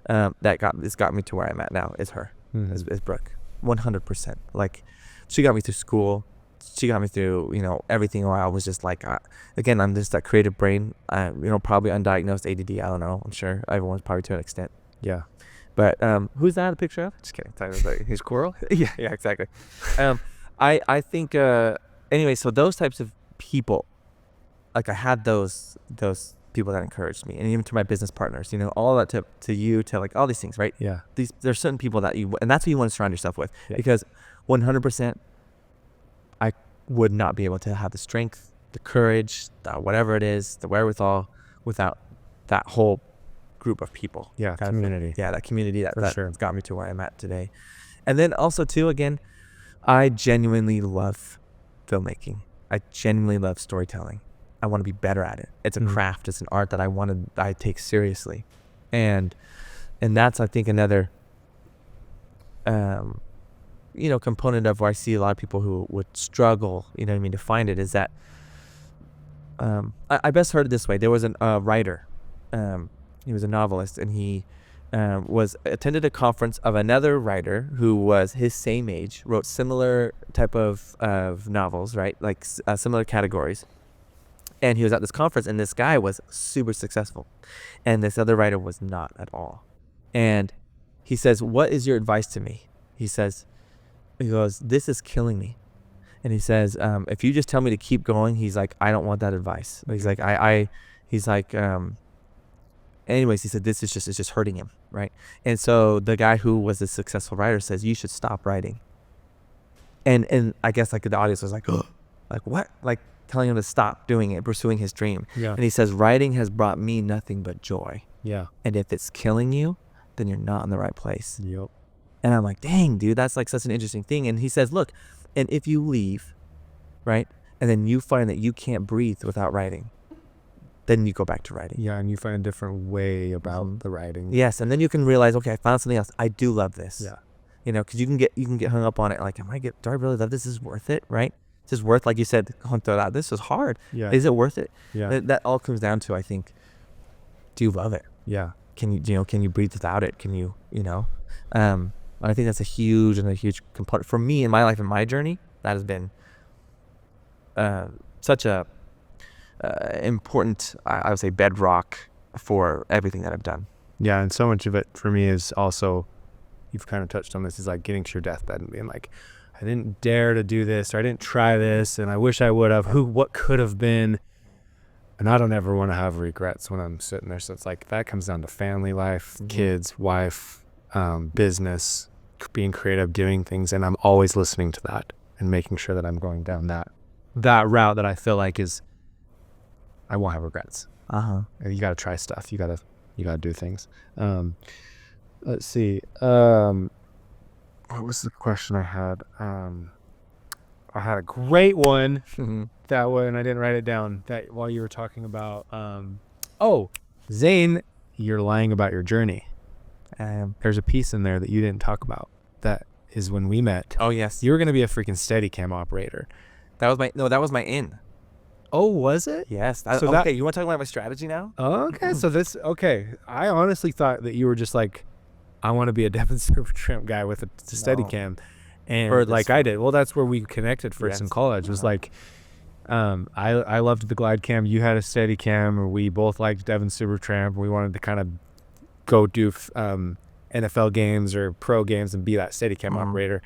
that got me to where I'm at now is her. Mm-hmm. Is Brooke, 100%. Like, she got me through school, she got me through everything. Where I was just like, again, I'm just that creative brain. Probably undiagnosed ADD. I don't know. I'm sure everyone's probably to an extent. Yeah. But who's that a picture of? Just kidding. His squirrel? yeah, exactly. I think anyway, so those types of people, like I had those people that encouraged me, and even to my business partners, all that to you, to like all these things, right? Yeah. There's certain people that and that's what you want to surround yourself with, Yeah. because 100% I would not be able to have the strength, the courage, whatever it is, the wherewithal without that whole group of people. Yeah. Community. Yeah, that community that sure. got me to where I'm at today. And then also too, again, I genuinely love filmmaking. I genuinely love storytelling. I want to be better at it. It's a craft. It's an art that I take seriously. And that's, I think, another, component of where I see a lot of people who would struggle, to find it, is that, I best heard it this way. There was a writer, he was a novelist, and he attended a conference of another writer who was his same age, wrote similar type of novels, right? Like similar categories. And he was at this conference, and this guy was super successful, and this other writer was not at all. And he says, "What is your advice to me?" He goes, "This is killing me." And he says, "If you just tell me to keep going," he's like, "I don't want that advice." He's like, anyways, he said, "This is it's just hurting him," right? And so the guy who was the successful writer says, "You should stop writing." And I guess like the audience was like, "Oh, like what?" Like telling him to stop doing it, pursuing his dream. Yeah. And he says, "Writing has brought me nothing but joy. Yeah. And if it's killing you, then you're not in the right place." Yep. And I'm like, dang, dude, that's like such an interesting thing. And he says, look, and if you leave, right, and then you find that you can't breathe without writing, then you go back to writing. Yeah, and you find a different way about the writing. Yes, and then you can realize, okay, I found something else. I do love this. Yeah. Because you can get hung up on it. Like, do I really love this? Is this worth it, right? Is this worth, like you said, going through that? This is hard. Yeah. Is it worth it? Yeah. That all comes down to, I think, do you love it? Yeah. Can you breathe without it? Can you, I think that's a huge component for me in my life and my journey. That has been such a important, I would say, bedrock for everything that I've done. Yeah, and so much of it for me is also, you've kind of touched on this, is like getting to your deathbed and being like, I didn't dare to do this, or I didn't try this, and I wish I would have. What could have been? And I don't ever want to have regrets when I'm sitting there. So it's like that comes down to family life, kids, wife, business, being creative, doing things, and I'm always listening to that and making sure that I'm going down that route that I feel like is, I won't have regrets. You got to try stuff. You got to do things. Let's see. What was the question I had? I had a great one. That one, I didn't write it down. That while you were talking about Oh, Zane, you're lying about your journey. There's a piece in there that you didn't talk about. That is when we met. Oh yes, You were going to be a freaking Steadicam operator. that was my in. Oh, was it? Yes. So Okay, you want to talk about my strategy now? Okay, so I honestly thought that you were just like, I want to be a Devon Server Tramp guy with a Steadicam. And Furthest like I did. Well, that's where we connected first in Yes. college. Was like, I loved the glide cam. You had a Steadicam, or we both liked Devon Server Tramp. We wanted to kind of go do NFL games or pro games and be that Steadicam operator.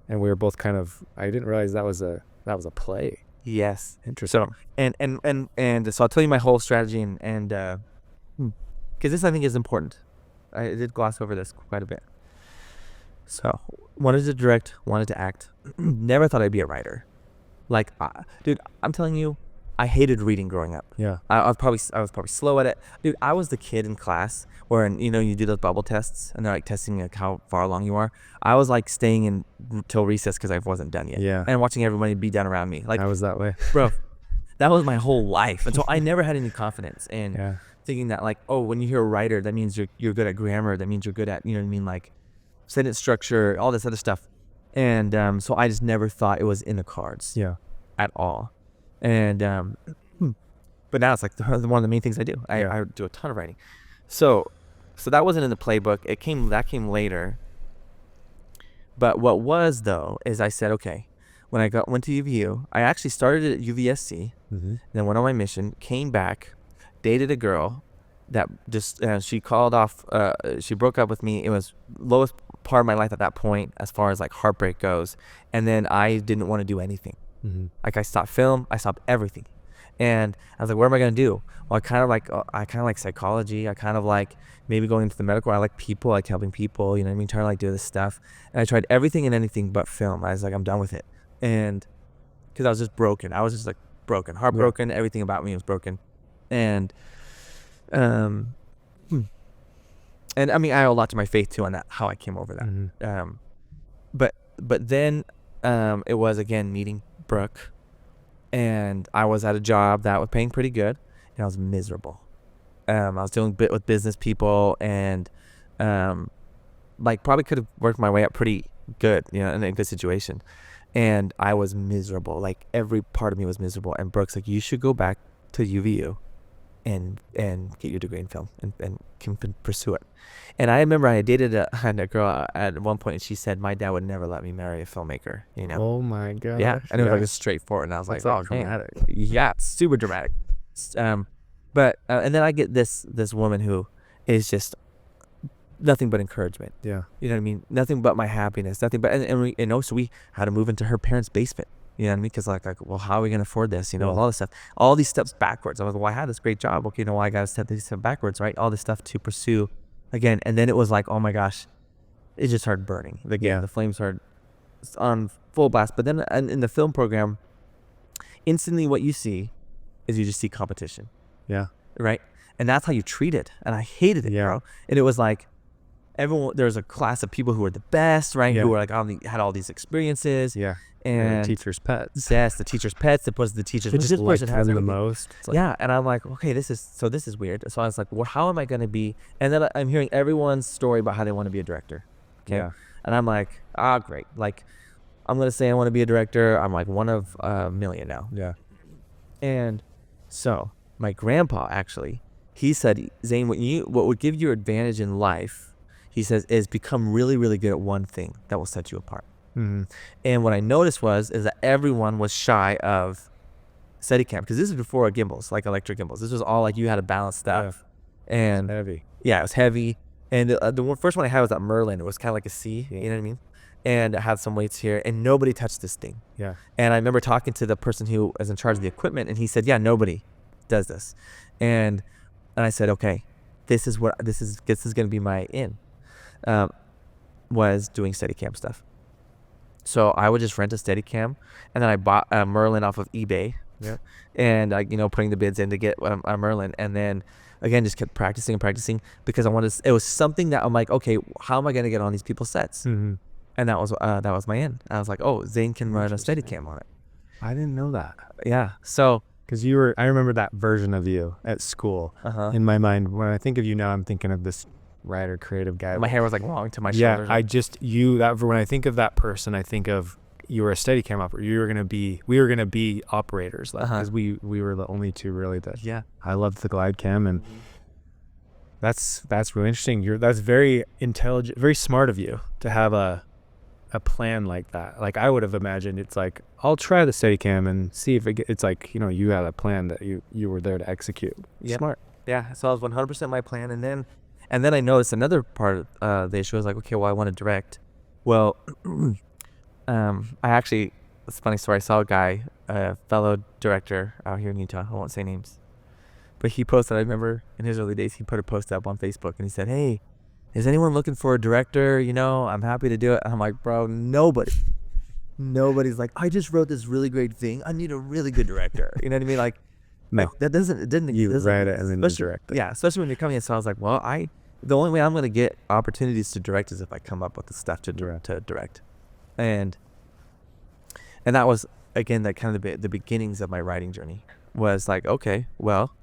And we were both kind of, I didn't realize that was a play. Yes. Interesting. So and so I'll tell you my whole strategy and because this I think is important. I did gloss over this quite a bit. So wanted to direct, wanted to act. Never thought I'd be a writer. Like, dude, I'm telling you, I hated reading growing up. Yeah. I was probably slow at it. Dude, I was the kid in class where, you do those bubble tests and they're like testing like how far along you are. I was like staying in till recess because I wasn't done yet. Yeah. And watching everybody be done around me. Like, I was that way. bro, that was my whole life. And so I never had any confidence in Yeah. thinking that like, oh, when you hear a writer, that means you're good at grammar. That means you're good at, like sentence structure, all this other stuff. And so I just never thought it was in the cards. Yeah. At all. And but now it's like one of the main things I do. I do a ton of writing. So that wasn't in the playbook. That came later. But what was though is I said, okay, when I went to UVU, I actually started at UVSC, then went on my mission, came back, dated a girl that just she called off. She broke up with me. It was lowest part of my life at that point as far as like heartbreak goes. And then I didn't want to do anything. Like I stopped film, I stopped everything, and I was like, what am I gonna do? Well, I kind of like psychology. I kind of like maybe going into the medical. I like people, I like helping people. You know what I mean? Trying to like do this stuff, and I tried everything and anything but film. I was like, I'm done with it, and because I was just broken. I was just like broken, heartbroken. Everything about me was broken, and I mean, I owe a lot to my faith too on that, how I came over that. But then it was again meeting Brooke, and I was at a job that was paying pretty good, and I was miserable. I was dealing a bit with business people, and like probably could have worked my way up pretty good, in a good situation, and I was miserable. Like every part of me was miserable. And Brooke's like, you should go back to UVU and get your degree in film and can pursue it. And I remember I dated a girl at one point, and she said my dad would never let me marry a filmmaker. Oh my god. Yeah, and it was like straightforward, and I was like, oh, dramatic. Yeah, it's super dramatic. But and then I get this woman who is just nothing but encouragement. Yeah. You know what I mean? Nothing but my happiness. Nothing but so we had to move into her parents' basement. You know what I mean? Because like, well, how are we gonna afford this? All this stuff, all these steps backwards. I was like, well, I had this great job. Okay, I gotta step these steps backwards, right? All this stuff to pursue again, and then it was like, oh my gosh, it just started burning. The flames started on full blast. But then in the film program, instantly what you see is you just see competition. Yeah. Right. And that's how you treat it. And I hated it, bro. And it was like everyone. There was a class of people who were the best, right? Who were like had all these experiences. Yeah. And teachers' pets. Yes, the teacher's pets. It was the teacher's. This person has the most. Like, and I'm like, okay, this is weird. So I was like, well, how am I going to be? And then I'm hearing everyone's story about how they want to be a director. Okay. Yeah. And I'm like, great. Like, I'm going to say I want to be a director. I'm like one of a million now. Yeah. And so my grandpa actually, he said, Zane, what would give you advantage in life, he says, is become really, really good at one thing that will set you apart. And what I noticed is that everyone was shy of Steadicam, because this is before gimbals, like electric gimbals. This was all like you had to balance stuff, and heavy. Yeah, it was heavy. And the first one I had was that Merlin. It was kind of like a C, you know what I mean? And it had some weights here, and nobody touched this thing. Yeah. And I remember talking to the person who was in charge of the equipment, and he said, yeah, nobody does this. And I said, okay, this is going to be my in. Was doing Steadicam stuff. So I would just rent a Steadicam, and then I bought a Merlin off of eBay. Yeah. And putting the bids in to get a Merlin, and then again just kept practicing because I wanted. It was something that I'm like, okay, how am I gonna get on these people's sets? And that was my end. I was like, oh, Zane can run a Steadicam on it. I didn't know that. Yeah. So Because I remember that version of you at school in my mind. When I think of you now, I'm thinking of this writer, creative guy. My hair was like long to my yeah, shoulders. When I think of that person, I think of you were a Steadicam operator. We were gonna be operators, because we were the only two really that. Yeah. I loved the glide cam, and that's really interesting. That's very intelligent, very smart of you to have a plan like that. Like I would have imagined it's like, I'll try the Steadicam and see if it's like, you had a plan that you were there to execute. Yep. Smart. Yeah. So I was 100% my plan. And then I noticed another part of the issue. I was like, okay, well, I want to direct. Well, I actually, it's a funny story. I saw a guy, a fellow director out here in Utah. I won't say names. But he posted, I remember in his early days, he put a post up on Facebook and he said, hey, is anyone looking for a director? I'm happy to do it. And I'm like, bro, nobody. Nobody's like, I just wrote this really great thing. I need a really good director. You know what I mean? Like, No. like, it didn't You doesn't- write it and then you especially- direct it. Yeah, especially when you're coming in. So I was like, well, the only way I'm going to get opportunities to direct is if I come up with the stuff to direct. And that was, again, that kind of the beginnings of my writing journey was like, okay, well,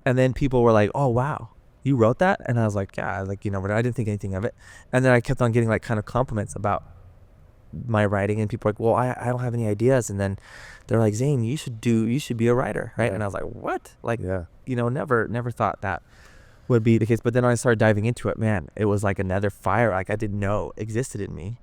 and then people were like, oh, wow, you wrote that? And I was like, yeah, like, I didn't think anything of it. And then I kept on getting like kind of compliments about my writing, and people were like, well, I don't have any ideas. And then they're like, Zane, you should be a writer, right? Yeah. And I was like, what? Like, Yeah. never thought that would be the case. But then when I started diving into it, man, it was like another fire like I didn't know existed in me.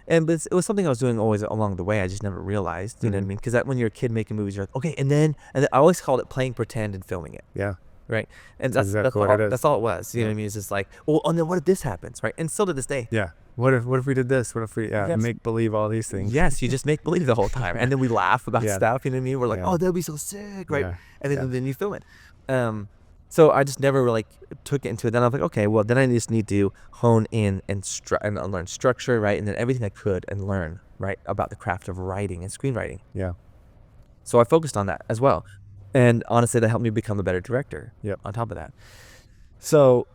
But it was something I was doing always along the way. I just never realized, you know what I mean? Because when you're a kid making movies, you're like, okay, and then I always called it playing pretend and filming it, Yeah. right? And That's exactly what it is. that's all it was. You know what I mean? It's just like, well, and then what if this happens, right? And still to this day, Yeah. What if we did this? What if we Yes. make believe all these things? yes, you just make believe the whole time, and then we laugh about Yeah. stuff. You know what I mean? We're like, Yeah. oh, that'd be so sick, right? Yeah. And then Yeah. then you film it. So I just never really took it into it. Then I was like, okay, well, then I just need to hone in and learn structure, right? And then everything I could and learn, right, about the craft of writing and screenwriting. Yeah. So I focused on that as well. And honestly, that helped me become a better director. Yep. On top of that. So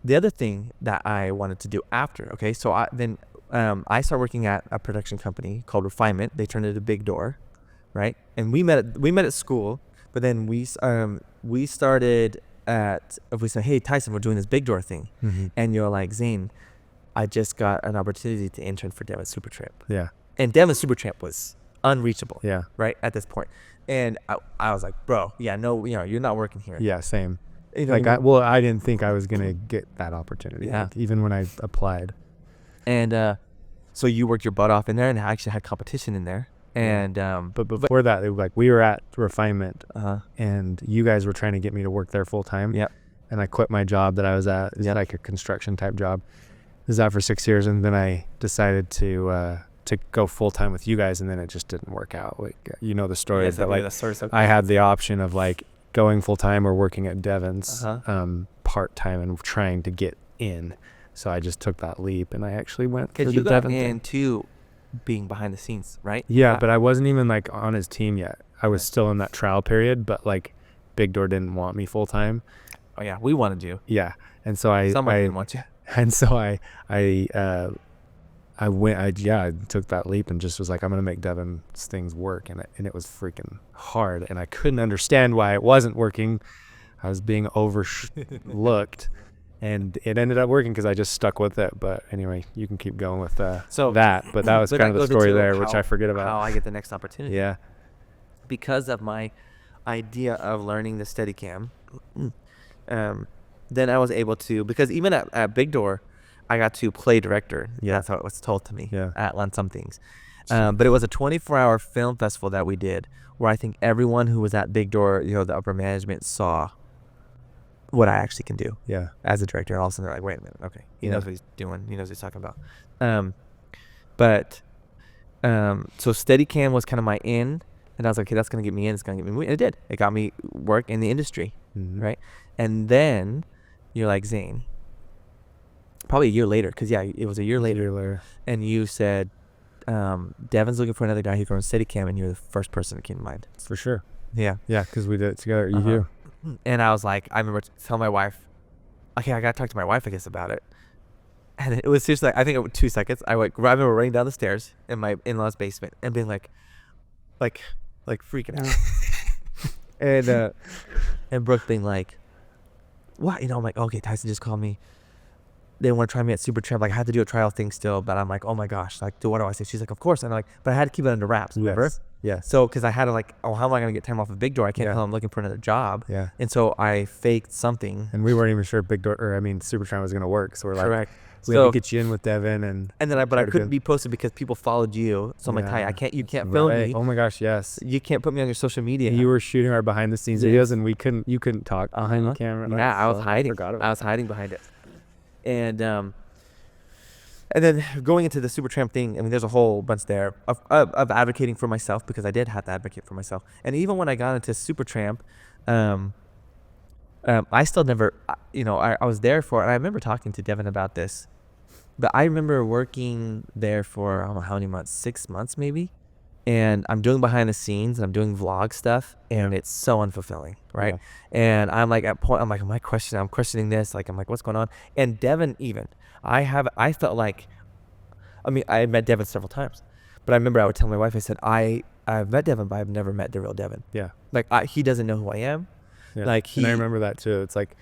the other thing that I wanted to do after, okay, so I started working at a production company called Refinement. They turned into Big Door, right? And we met at school, but then we started we said, hey, Tyson, we're doing this Big Door thing. Mm-hmm. And you're like, Zane, I just got an opportunity to intern for Devin Supertramp. Yeah. And Devin Supertramp was unreachable, Yeah. right, at this point. And I was like, bro, yeah, no, you're not working here. Yeah. Same. You know, Like, I didn't think I was gonna get that opportunity. Yeah. Like, even when I applied. and so you worked your butt off in there, and I actually had competition in there. And But before that, we were at Refinement, uh-huh. and you guys were trying to get me to work there full time. Yep. And I quit my job that I was at. It was Yep. like a construction type job. I was out for 6 years, and then I decided to go full time with you guys, and then it just didn't work out. Like, the story is that like I had the option of like going full time or working at Devon's part time and trying to get in. So I just took that leap, and I actually went for because the you got Devon thing. into being behind the scenes, right? Yeah, but I wasn't even like on his team yet. I was still in that trial period, but like Big Door didn't want me full time. Oh yeah, we wanted you. Yeah, and so Somebody didn't want you. and so I took that leap and just was like, I'm gonna make Devon's things work, and it was freaking hard, and I couldn't understand why it wasn't working. I was being overlooked, and it ended up working because I just stuck with it. But anyway, you can keep going with but that was But kind that of the goes story into there, which how- I forget about. How I get the next opportunity. Yeah. Because of my idea of learning the Steadicam, then I was able to, because even at Big Door, I got to play director. Yeah. That's how it was told to me. Yeah. On some things. But it was a 24-hour film festival that we did, where I think everyone who was at Big Door, the upper management, saw what I actually can do Yeah. as a director. And all of a sudden they're like, wait a minute, okay, he Yeah. knows what he's doing. He knows what he's talking about. So Steadicam was kind of my in, and I was like, okay, that's going to get me in. It's going to get me, and it did. It got me work in the industry, Mhm. right? And then you're like, Zane, probably a year later, because it was a year later, and you said, Devin's looking for another guy who can run Steadicam, and you're the first person that came to mind. For sure. Yeah. Yeah, because we did it together at Uh-huh. UU. And I was like, I remember telling my wife, okay, I got to talk to my wife, I guess, about it. And it was seriously, I think it was 2 seconds. I remember running down the stairs in my in-laws' basement and being like freaking out. And Brooke being like, what? I'm like, okay, Tyson just called me. They want to try me at Super Tramp. Like, I had to do a trial thing still, but I'm like, oh my gosh, like, what do I say? She's like, of course. And I'm like, but I had to keep it under wraps, remember? Yeah. So, because I had to like, how am I going to get time off of Big Door? I can't tell I'm looking for another job. Yeah. And so I faked something. And we weren't even sure Super Tramp was going to work. So we're like, Correct. we had to get you in with Devin. And then I couldn't be posted because people followed you. So I'm like, Ty, you can't film me. Oh my gosh, yes. You can't put me on your social media. You were shooting our behind the scenes videos and you couldn't talk behind the camera. Yeah, I was hiding. I was hiding behind it. And then going into the Super Tramp thing, I mean, there's a whole bunch there of advocating for myself, because I did have to advocate for myself. And even when I got into Super Tramp, I still never, I was there for, and I remember talking to Devin about this, but I remember working there for, I don't know how many months, 6 months maybe. And I'm doing behind the scenes and I'm doing vlog stuff, and it's so unfulfilling, right? Yeah. And I'm like, I'm questioning this. Like, I'm like, what's going on? And Devin, even, I felt like, I mean, I had met Devin several times, but I remember I would tell my wife, I said, I've met Devin, but I've never met the real Devin. Yeah. Like, he doesn't know who I am. Yeah. Like, and I remember that too. It's like,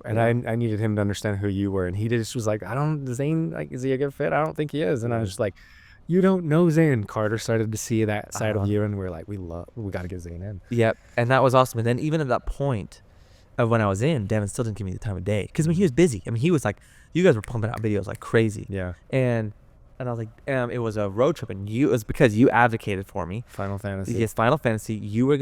and I needed him to understand who you were, and he just was like, Zane, like, is he a good fit? I don't think he is. And I was just like, you don't know Zane. Carter started to see that side of you, and we're like, we got to get Zane in. Yep. And that was awesome. And then even at that point of when I was in, Devin still didn't give me the time of day, because he was busy. I mean, he was like, you guys were pumping out videos like crazy. Yeah. And I was like, it was a road trip, and it was because you advocated for me. Final Fantasy. Yes, Final Fantasy. You were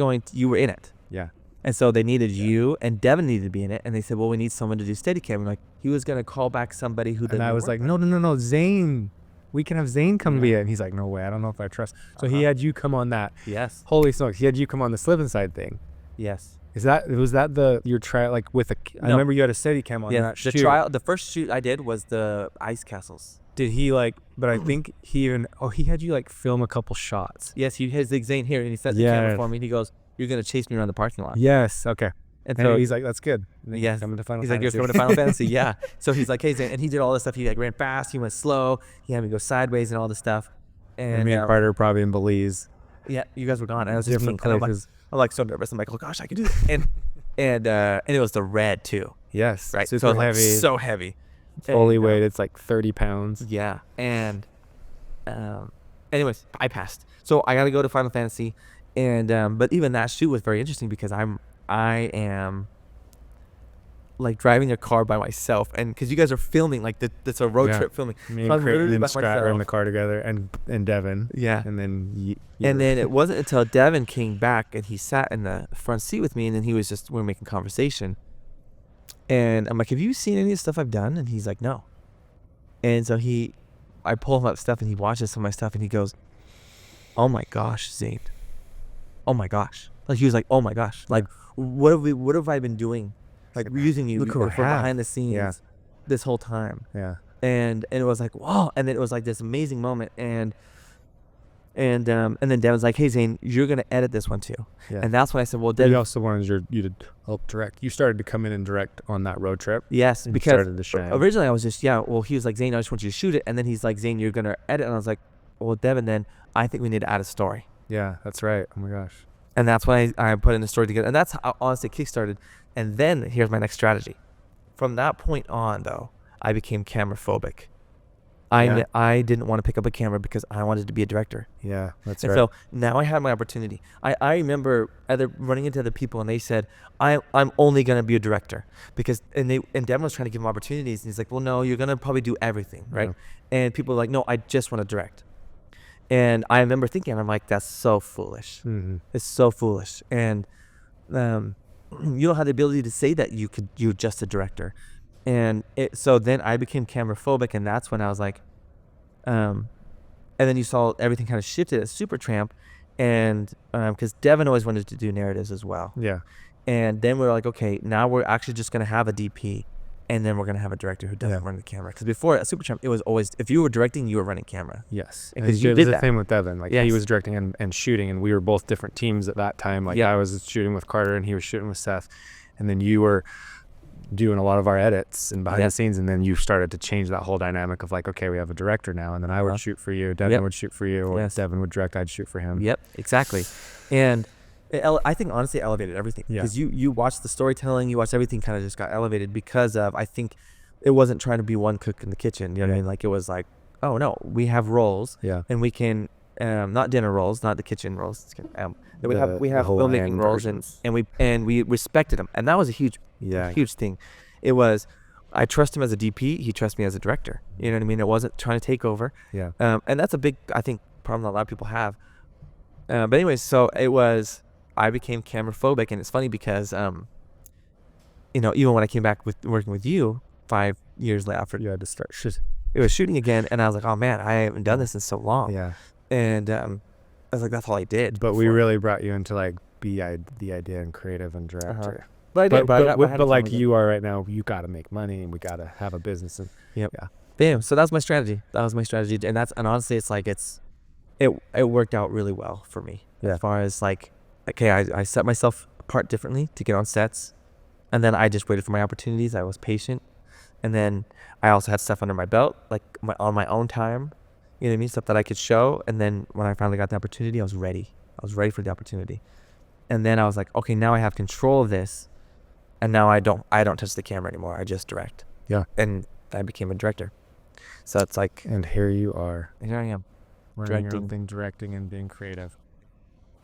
in it. Yeah. And so they needed you, and Devin needed to be in it. And they said, well, we need someone to do Steadicam. And like, he was going to call back somebody who didn't. And I was like, no, Zane. We can have Zane come be it. And he's like, no way, I don't know if I trust. So he had you come on that. Yes. Holy smokes, he had you come on the slip inside thing. Yes. Was that your trial, like with I remember you had a Steadicam on that shoot. The first shoot I did was the ice castles. Did he but I think he had you like film a couple shots. Yes, he has Zane here, and he set the camera for me, and he goes, you're going to chase me around the parking lot. Yes, okay. And so he's like, that's good. Yes. Coming to Final He's Fantasy. like, you're coming to Final Fantasy. Yeah. So he's like, hey, Zane. And he did all this stuff. He like ran fast. He went slow. He had me go sideways and all this stuff. And me and Carter were probably in Belize. Yeah. You guys were gone. And I was just different places. I'm like so nervous. I'm like, oh gosh, I can do this. And it was the red too. Yes. Right. Super heavy. So heavy. Fully weight. It's like 30 pounds. Yeah. And anyways, I passed. So I got to go to Final Fantasy. And but even that shoot was very interesting, because I am like driving a car by myself, and because you guys are filming, like it's a road trip filming. Me and Craig and Scott were in the car together, and Devin. Yeah. And then then it wasn't until Devin came back, and he sat in the front seat with me, and then we were making conversation. And I'm like, have you seen any of the stuff I've done? And he's like, no. And so I pull him up stuff, and he watches some of my stuff, and he goes, oh my gosh, Zane. Oh my gosh. Like, he was like, oh my gosh. Like, what have I been doing? Like, using you for behind the scenes this whole time. Yeah. And it was like, wow. And then it was like this amazing moment. And then Devin's like, hey, Zane, you're going to edit this one too. Yeah. And that's when I said, well, Devin. He also wanted you to help direct. You started to come in and direct on that road trip. Yes. Because started to shine. Originally I was just, he was like, Zane, I just want you to shoot it. And then he's like, Zane, you're going to edit. And I was like, well, Devin, then I think we need to add a story. Yeah, that's right. Oh my gosh. And that's why I put in the story together. And that's how honestly kickstarted. And then here's my next strategy. From that point on, though, I became camera phobic. I didn't want to pick up a camera because I wanted to be a director. Yeah, that's right. And so now I had my opportunity. I remember running into other people, and they said, I'm only going to be a director. And Devin was trying to give him opportunities. And he's like, well, no, you're going to probably do everything, right? Yeah. And people are like, no, I just want to direct. And I remember thinking, I'm like, that's so foolish. Mm-hmm. It's so foolish. And you don't have the ability to say that you're just a director. And so then I became camera phobic, and that's when I was like, and then you saw everything kind of shifted at Super Tramp, and because Devin always wanted to do narratives as well. Yeah. And then we were like, okay, now we're actually just going to have a DP, and then we're going to have a director who doesn't run the camera. Because before at Super Tramp, it was always, if you were directing, you were running camera. Yes. Because you did that. The same with Devin. Like, he was directing and shooting, and we were both different teams at that time. Like, I was shooting with Carter, and he was shooting with Seth. And then you were doing a lot of our edits and behind the scenes, and then you started to change that whole dynamic of like, okay, we have a director now, and then I would shoot for you, Devin would shoot for you, or Devin would direct, I'd shoot for him. Yep, exactly. And I think honestly it elevated everything Yeah. because you watched the storytelling, you watched everything kind of just got elevated because of, I think it wasn't trying to be one cook in the kitchen. You know what I mean? Like it was like, oh no, we have roles Yeah. and we can, not dinner roles, not the kitchen roles. We have The filmmaking Hawaiian roles versions. and we respected them. And that was a huge thing. It was, I trust him as a DP. He trusts me as a director. You know what I mean? It wasn't trying to take over. Yeah. And that's a big, I think, problem that a lot of people have. But anyways, so it was, I became camera phobic, and it's funny because, you know, even when I came back with working with you 5 years later after You had to start it was shooting again, and I was like, oh man, I haven't done this in so long. Yeah. And I was like, that's all I did. But we before. really brought you into like the idea and creative and director. But I did. But like you are right now, you got to make money and we got to have a business. And Bam. So that was my strategy. And honestly, it's like it worked out really well for me. Yeah. As far as like, okay, I set myself apart differently to get on sets, and then I just waited for my opportunities. I was patient, and then I also had stuff under my belt, like on my own time. You know what I mean? Stuff that I could show. And then when I finally got the opportunity, I was ready. I was ready for the opportunity. And then I was like, okay, now I have control of this. And now I don't touch the camera anymore. I just direct. Yeah. And I became a director. So it's like, and here you are. Here I am. Running your own thing, directing and being creative.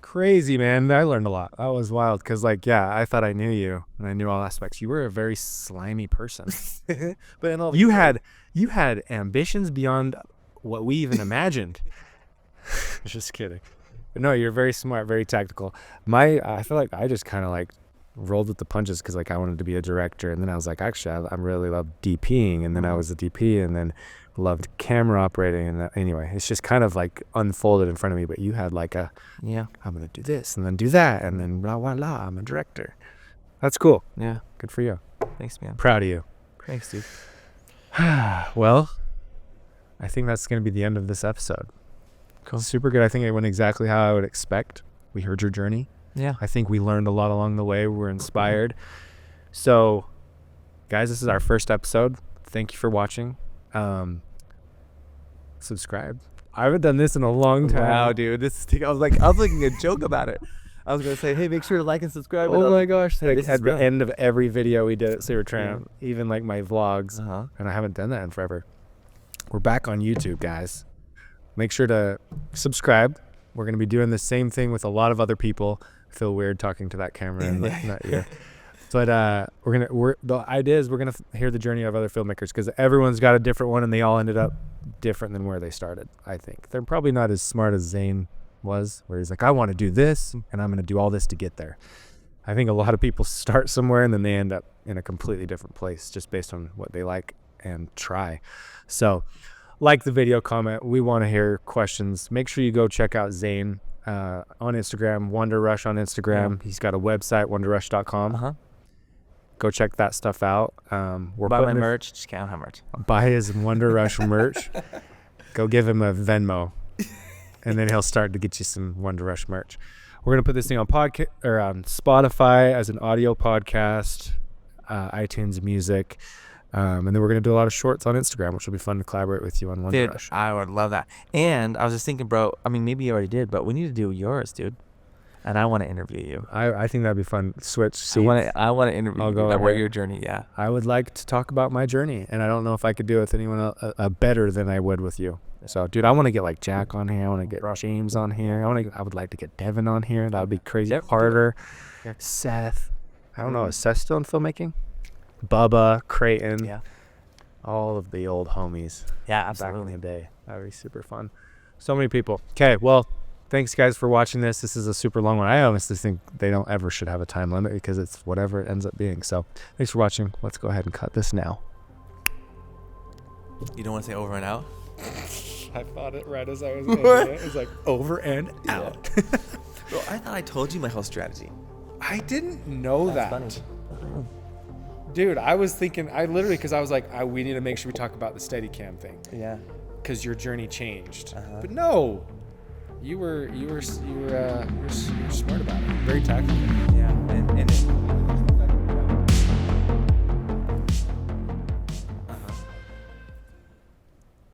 Crazy, man. I learned a lot. That was wild because, like, yeah, I thought I knew you and I knew all aspects. You were a very slimy person. But in all you had ambitions beyond what we even imagined. Just kidding. But no, you're very smart, very tactical. I feel like I just kind of like rolled with the punches because like I wanted to be a director, and then I was like, actually, I really love DPing, and then I was a DP, and then loved camera operating, and anyway, it's just kind of like unfolded in front of me. But you had like I'm gonna do this and then do that, and then blah blah blah. I'm a director. That's cool. Yeah. Good for you. Thanks, man. Proud of you. Thanks, dude. Well, I think that's gonna be the end of this episode. Cool. Super good. I think it went exactly how I would expect. We heard your journey. Yeah. I think we learned a lot along the way. We're inspired. So, guys, this is our first episode. Thank you for watching. Subscribe. I haven't done this in a long time. Wow, dude. I was making a joke about it. I was going to say, hey, make sure to like and subscribe. Oh my gosh. Hey, At the end of every video we did at Tramp, even like my vlogs, and I haven't done that in forever. We're back on YouTube, guys. Make sure to subscribe. We're going to be doing the same thing with a lot of other people. I feel weird talking to that camera and not you. But the idea is we're gonna hear the journey of other filmmakers because everyone's got a different one and they all ended up different than where they started. I think they're probably not as smart as Zane was, where he's like, I want to do this and I'm gonna do all this to get there. I think a lot of people start somewhere and then they end up in a completely different place just based on what they like and try. So, like the video, comment. We want to hear questions. Make sure you go check out Zane on Instagram, Wonder Rush on Instagram. He's got a website, wonderrush.com. Go check that stuff out. We're buy my merch. Just can't have merch. Buy his Wonder Rush merch. Go give him a Venmo, and then he'll start to get you some Wonder Rush merch. We're gonna put this thing on podcast or on Spotify as an audio podcast, iTunes Music, and then we're gonna do a lot of shorts on Instagram, which will be fun to collaborate with you on Wonder Rush. I would love that. And I was just thinking, bro. I mean, maybe you already did, but we need to do yours, dude. And I want to interview you. I think that'd be fun. Switch seats. I want to interview you about your journey. Yeah. I would like to talk about my journey, and I don't know if I could do it with anyone else, better than I would with you. So, dude, I want to get like Jack on here. I want to get James on here. I would like to get Devin on here. That would be crazy. Carter, Seth. I don't know. Is Seth still in filmmaking? Bubba, Creighton. Yeah. All of the old homies. Yeah, absolutely. Back in the day. That would be super fun. So many people. Okay, well. Thanks, guys, for watching this. This is a super long one. I honestly think they don't ever should have a time limit because it's whatever it ends up being. So thanks for watching. Let's go ahead and cut this now. You don't want to say over and out? I thought it right as I was ending it. It was like over and out. Bro, I thought I told you my whole strategy. I didn't know That's that. funny. Dude, I was thinking, because I was like, we need to make sure we talk about the Steadicam thing. Yeah. Because your journey changed. But no. You were smart about it. Very tactical.